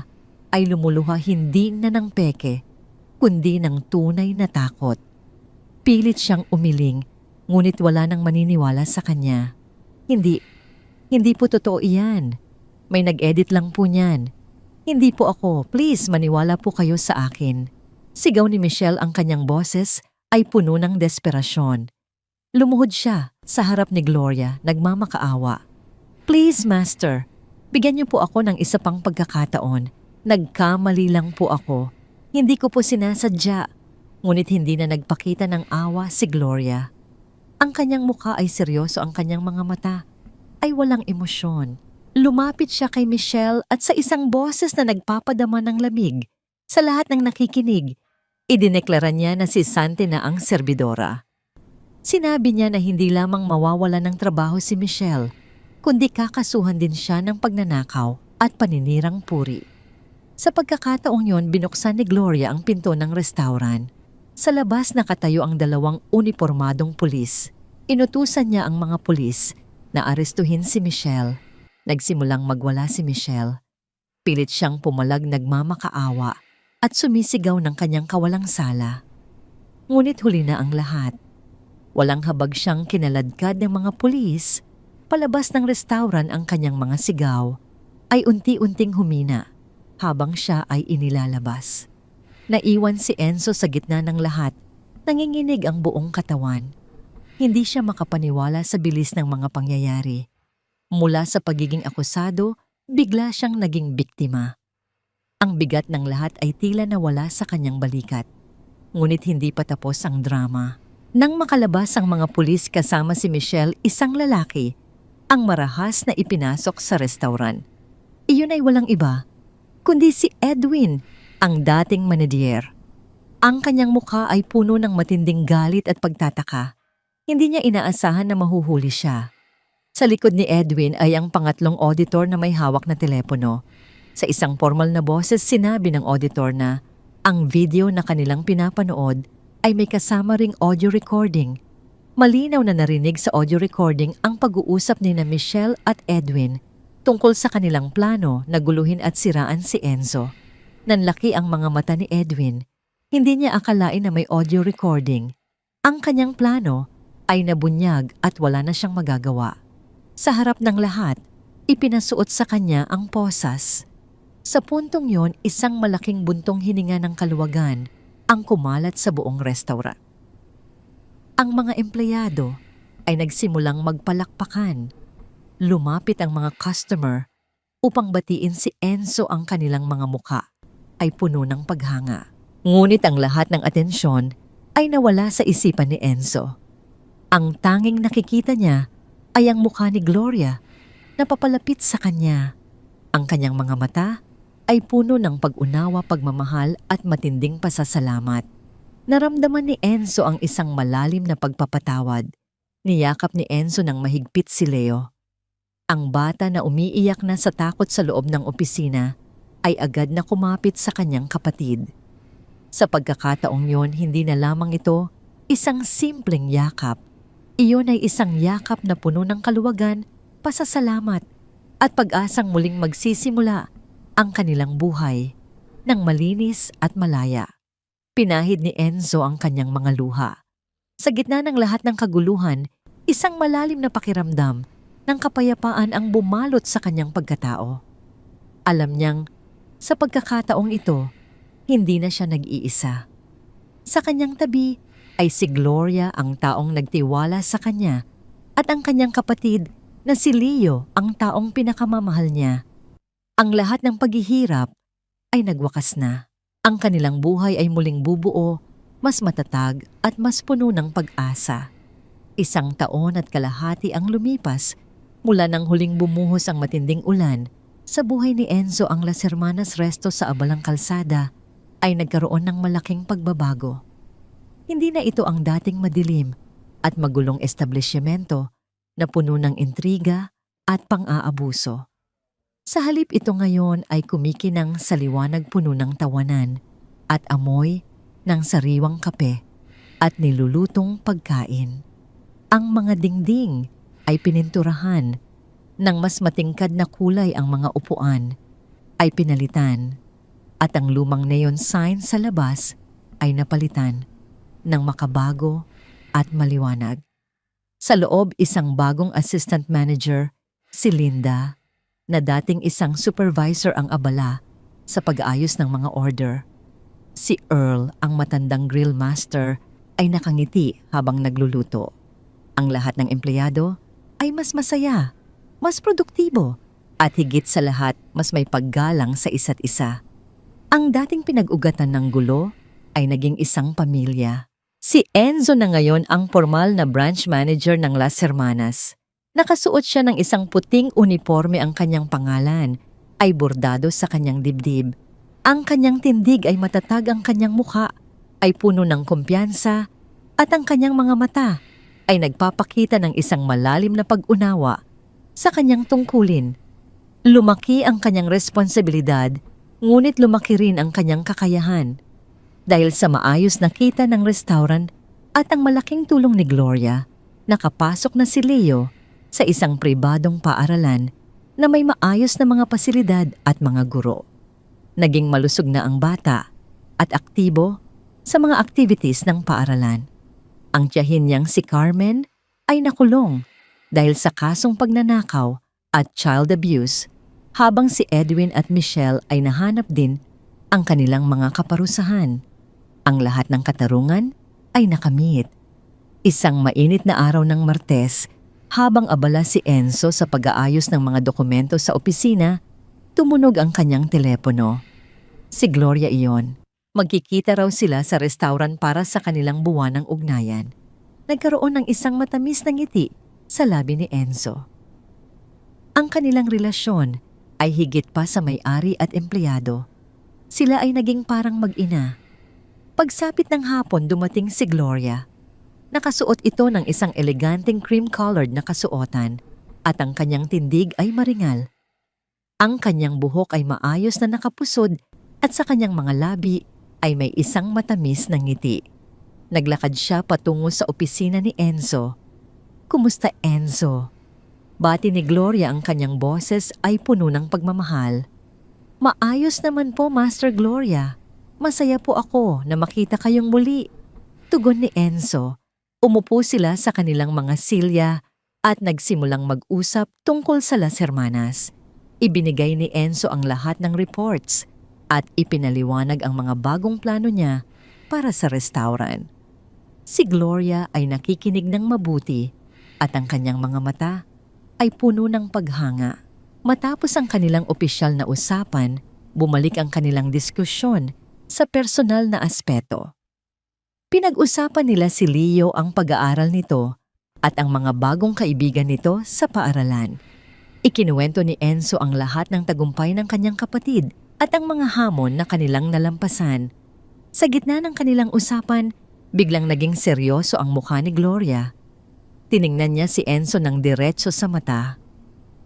ay lumuluha hindi na ng peke, kundi ng tunay na takot. Pilit siyang umiling, ngunit wala nang maniniwala sa kanya. Hindi po totoo iyan. May nag-edit lang po niyan. Hindi po ako, please maniwala po kayo sa akin. Sigaw ni Michelle, ang kanyang boses ay puno ng desperasyon. Lumuhod siya sa harap ni Gloria, nagmamakaawa. Please, Master, bigyan niyo po ako ng isa pang pagkakataon. Nagkamali lang po ako. Hindi ko po sinasadya. Ngunit hindi na nagpakita ng awa si Gloria. Ang kanyang mukha ay seryoso, ang kanyang mga mata ay walang emosyon. Lumapit siya kay Michelle at sa isang boses na nagpapadama ng lamig sa lahat ng nakikinig, idineklara niya na si Santi na ang serbidora. Sinabi niya na hindi lamang mawawala ng trabaho si Michelle, kundi kakasuhan din siya ng pagnanakaw at paninirang puri. Sa pagkakataong yon, binuksan ni Gloria ang pinto ng restaurant. Sa labas nakatayo ang dalawang unipormadong pulis. Inutusan niya ang mga pulis na arestuhin si Michelle. Nagsimulang magwala si Michelle. Pilit siyang pumalag, nagmamakaawa at sumisigaw ng kanyang kawalang sala. Ngunit huli na ang lahat. Walang habag siyang kinaladkad ng mga pulis. Palabas ng restaurant, ang kanyang mga sigaw ay unti-unting humina habang siya ay inilalabas. Naiwan si Enzo sa gitna ng lahat. Nanginginig ang buong katawan. Hindi siya makapaniwala sa bilis ng mga pangyayari. Mula sa pagiging akusado, bigla siyang naging biktima. Ang bigat ng lahat ay tila nawala sa kanyang balikat. Ngunit hindi pa tapos ang drama. Nang makalabas ang mga pulis kasama si Michelle, isang lalaki ang marahas na ipinasok sa restaurant. Iyon ay walang iba, kundi si Edwin, ang dating manadier. Ang kanyang mukha ay puno ng matinding galit at pagtataka. Hindi niya inaasahan na mahuhuli siya. Sa likod ni Edwin ay ang pangatlong auditor na may hawak na telepono. Sa isang formal na boses, sinabi ng auditor na ang video na kanilang pinapanood ay may kasama ring audio recording. Malinaw na narinig sa audio recording ang pag-uusap ni na Michelle at Edwin tungkol sa kanilang plano na guluhin at siraan si Enzo. Nanlaki ang mga mata ni Edwin. Hindi niya akalain na may audio recording. Ang kanyang plano ay nabunyag at wala na siyang magagawa. Sa harap ng lahat, ipinasuot sa kanya ang posas. Sa puntong yon, isang malaking buntong hininga ng kaluwagan ang kumalat sa buong restaurant. Ang mga empleyado ay nagsimulang magpalakpakan. Lumapit ang mga customer upang batiin si Enzo. Ang kanilang mga mukha ay puno ng paghanga. Ngunit ang lahat ng atensyon ay nawala sa isipan ni Enzo. Ang tanging nakikita niya ay ang mukha ni Gloria na papalapit sa kanya. Ang kanyang mga mata ay puno ng pag-unawa, pagmamahal at matinding pasasalamat. Naramdaman ni Enzo ang isang malalim na pagpapatawad. Niyakap ni Enzo ng mahigpit si Leo. Ang bata na umiiyak na sa takot sa loob ng opisina ay agad na kumapit sa kanyang kapatid. Sa pagkakataong yon, hindi na lamang ito isang simpleng yakap. Iyon ay isang yakap na puno ng kaluwagan, pasasalamat, at pag-asang muling magsisimula ang kanilang buhay ng malinis at malaya. Pinahid ni Enzo ang kanyang mga luha. Sa gitna ng lahat ng kaguluhan, isang malalim na pakiramdam ng kapayapaan ang bumalot sa kanyang pagkatao. Alam niyang, sa pagkakataong ito, hindi na siya nag-iisa. Sa kanyang tabi ay si Gloria ang taong nagtiwala sa kanya at ang kanyang kapatid na si Leo ang taong pinakamamahal niya. Ang lahat ng paghihirap ay nagwakas na. Ang kanilang buhay ay muling bubuo, mas matatag at mas puno ng pag-asa. 1 taon at kalahati ang lumipas mula nang huling bumuhos ang matinding ulan sa buhay ni Enzo. Ang Las Hermanas Resto sa Abalang Kalsada ay nagkaroon ng malaking pagbabago. Hindi na ito ang dating madilim at magulong establishmento na puno ng intriga at pang-aabuso. Sa halip ito ngayon ay kumikinang sa liwanag puno ng tawanan at amoy ng sariwang kape at nilulutong pagkain. Ang mga dingding ay pininturahan ng mas matingkad na kulay, ang mga upuan ay pinalitan at ang lumang neon sign sa labas ay napalitan ng makabago at maliwanag. Sa loob, isang bagong assistant manager, si Linda, na dating isang supervisor ang abala sa pag-aayos ng mga order. Si Earl, ang matandang grill master, ay nakangiti habang nagluluto. Ang lahat ng empleyado ay mas masaya, mas produktibo, at higit sa lahat mas may paggalang sa isa't isa. Ang dating pinag-ugatan ng gulo ay naging isang pamilya. Si Enzo na ngayon ang formal na branch manager ng Las Hermanas. Nakasuot siya ng isang puting uniforme, ang kanyang pangalan ay bordado sa kanyang dibdib. Ang kanyang tindig ay matatag, ang kanyang mukha ay puno ng kumpiyansa at ang kanyang mga mata ay nagpapakita ng isang malalim na pag-unawa sa kanyang tungkulin. Lumaki ang kanyang responsibilidad, ngunit lumaki rin ang kanyang kakayahan. Dahil sa maayos na kita ng restaurant at ang malaking tulong ni Gloria, nakapasok na si Leo sa isang pribadong paaralan na may maayos na mga pasilidad at mga guro. Naging malusog na ang bata at aktibo sa mga activities ng paaralan. Ang tiyahin niyang si Carmen ay nakulong dahil sa kasong pagnanakaw at child abuse, habang si Edwin at Michelle ay nahanap din ang kanilang mga kaparusahan. Ang lahat ng katarungan ay nakamit. Isang mainit na araw ng Martes, habang abala si Enzo sa pag-aayos ng mga dokumento sa opisina, tumunog ang kanyang telepono. Si Gloria iyon. Magkikita raw sila sa restaurant para sa kanilang buwanang ugnayan. Nagkaroon ng isang matamis na ngiti sa labi ni Enzo. Ang kanilang relasyon ay higit pa sa may-ari at empleyado. Sila ay naging parang mag-ina. Pagsapit ng hapon, dumating si Gloria. Nakasuot ito ng isang eleganteng cream-colored na kasuotan at ang kanyang tindig ay maringal. Ang kanyang buhok ay maayos na nakapusod at sa kanyang mga labi ay may isang matamis na ngiti. Naglakad siya patungo sa opisina ni Enzo. "Kumusta, Enzo?" Bati ni Gloria. Ang kanyang boses ay puno ng pagmamahal. "Maayos naman po, Master Gloria. Masaya po ako na makita kayong muli," tugon ni Enzo. Umupo sila sa kanilang mga silya at nagsimulang mag-usap tungkol sa Las Hermanas. Ibinigay ni Enzo ang lahat ng reports at ipinaliwanag ang mga bagong plano niya para sa restaurant. Si Gloria ay nakikinig ng mabuti at ang kanyang mga mata ay puno ng paghanga. Matapos ang kanilang opisyal na usapan, bumalik ang kanilang diskusyon sa personal na aspeto. Pinag-usapan nila si Leo, ang pag-aaral nito at ang mga bagong kaibigan nito sa paaralan. Ikinuwento ni Enzo ang lahat ng tagumpay ng kanyang kapatid at ang mga hamon na kanilang nalampasan. Sa gitna ng kanilang usapan, biglang naging seryoso ang mukha ni Gloria. Tiningnan niya si Enzo ng diretso sa mata.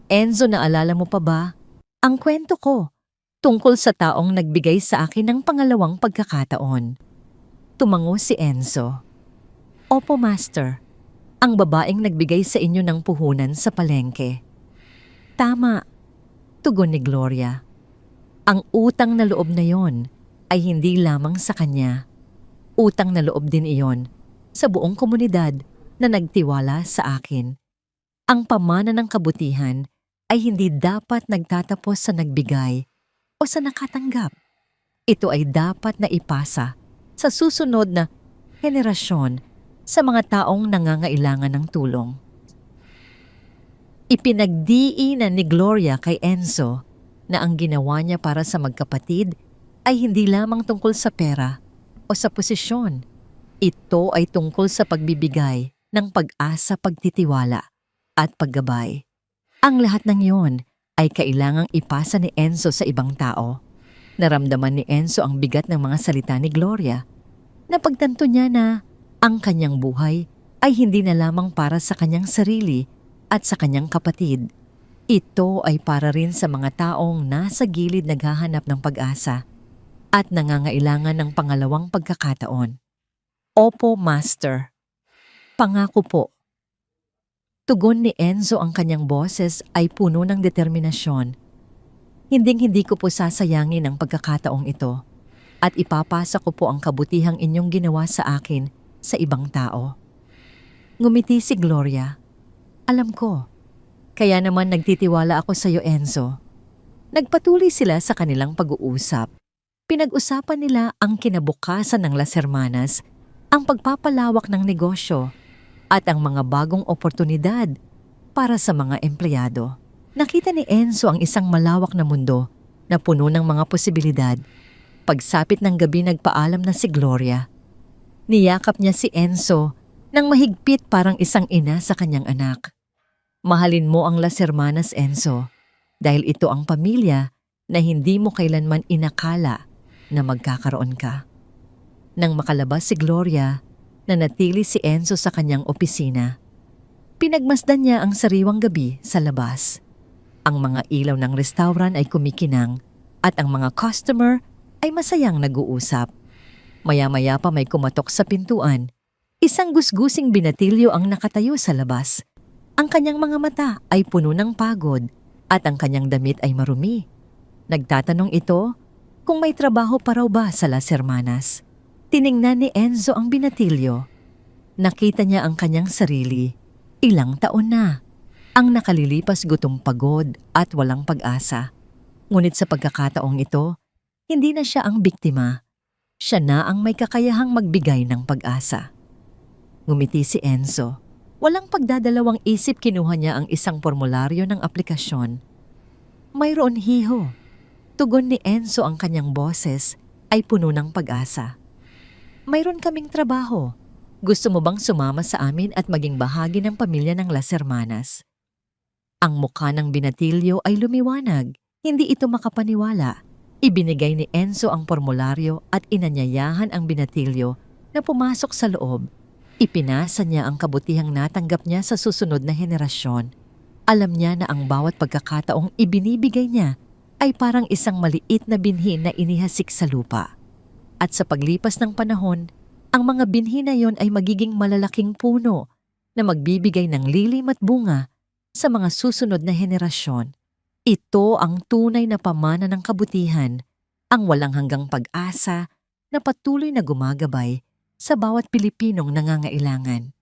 "Enzo, naalala mo pa ba ang kwento ko tungkol sa taong nagbigay sa akin ng pangalawang pagkakataon?" Tumango si Enzo. "Opo, Master. ang babaeng nagbigay sa inyo ng puhunan sa palengke. Tama, tugon ni Gloria. Ang utang na loob na yon ay hindi lamang sa kanya. Utang na loob din iyon sa buong komunidad na nagtiwala sa akin. Ang pamana ng kabutihan ay hindi dapat nagtatapos sa nagbigay o sa nakatanggap. Ito ay dapat na ipasa sa susunod na henerasyon sa mga taong nangangailangan ng tulong. Ipinagdiinan ni Gloria kay Enzo na ang ginawa niya para sa magkapatid ay hindi lamang tungkol sa pera o sa posisyon. Ito ay tungkol sa pagbibigay ng pag-asa, pagtitiwala at paggabay. Ang lahat ng iyon ay kailangang ipasa ni Enzo sa ibang tao. Naramdaman ni Enzo ang bigat ng mga salita ni Gloria. Napagtanto niya na ang kanyang buhay ay hindi na lamang para sa kanyang sarili at sa kanyang kapatid. Ito ay para rin sa mga taong nasa gilid naghahanap ng pag-asa at nangangailangan ng pangalawang pagkakataon. Opo, Master. Pangako po. Tugon ni Enzo, ang kanyang boses ay puno ng determinasyon. Hinding-hindi ko po sasayangin ang pagkakataong ito at ipapasa ko po ang kabutihang inyong ginawa sa akin sa ibang tao. Ngumiti si Gloria. Alam ko. Kaya naman nagtitiwala ako sa iyo, Enzo. Nagpatuloy sila sa kanilang pag-uusap. Pinag-usapan nila ang kinabukasan ng Las Hermanas, ang pagpapalawak ng negosyo, at ang mga bagong oportunidad para sa mga empleyado. Nakita ni Enzo ang isang malawak na mundo na puno ng mga posibilidad. Pagsapit ng gabi, nagpaalam na si Gloria. Niyakap niya si Enzo nang mahigpit, parang isang ina sa kanyang anak. Mahalin mo ang Las Hermanas, Enzo, dahil ito ang pamilya na hindi mo kailanman inakala na magkakaroon ka. Nang makalabas si Gloria, nanatili si Enzo sa kanyang opisina. Pinagmasdan niya ang sariwang gabi sa labas. Ang mga ilaw ng restaurant ay kumikinang at ang mga customer ay masayang nag-uusap. Maya-maya pa may kumatok sa pintuan. Isang gusgusing binatilyo ang nakatayo sa labas. Ang kanyang mga mata ay puno ng pagod at ang kanyang damit ay marumi. Nagtatanong ito kung may trabaho pa raw ba sa Las Hermanas. Tiningnan ni Enzo ang binatilyo. Nakita niya ang kanyang sarili. Ilang taon na. Ang nakalilipas, gutom, pagod at walang pag-asa. Ngunit sa pagkakataong ito, hindi na siya ang biktima. Siya na ang may kakayahang magbigay ng pag-asa. Ngumiti si Enzo. Walang pagdadalawang isip, kinuha niya ang isang formularyo ng aplikasyon. Mayroon, hiho. Tugon ni Enzo, ang kanyang boses ay puno ng pag-asa. Mayroon kaming trabaho. Gusto mo bang sumama sa amin at maging bahagi ng pamilya ng Las Hermanas? Ang mukha ng binatilyo ay lumiwanag. Hindi ito makapaniwala. Ibinigay ni Enzo ang formularyo at inanyayahan ang binatilyo na pumasok sa loob. Ipinasa niya ang kabutihang natanggap niya sa susunod na henerasyon. Alam niya na ang bawat pagkakataong ibinibigay niya ay parang isang maliit na binhi na inihasik sa lupa. At sa paglipas ng panahon, ang mga binhi na yon ay magiging malalaking puno na magbibigay ng lilim at bunga sa mga susunod na henerasyon. Ito ang tunay na pamana ng kabutihan, ang walang hanggang pag-asa na patuloy na gumagabay sa bawat Pilipinong nangangailangan.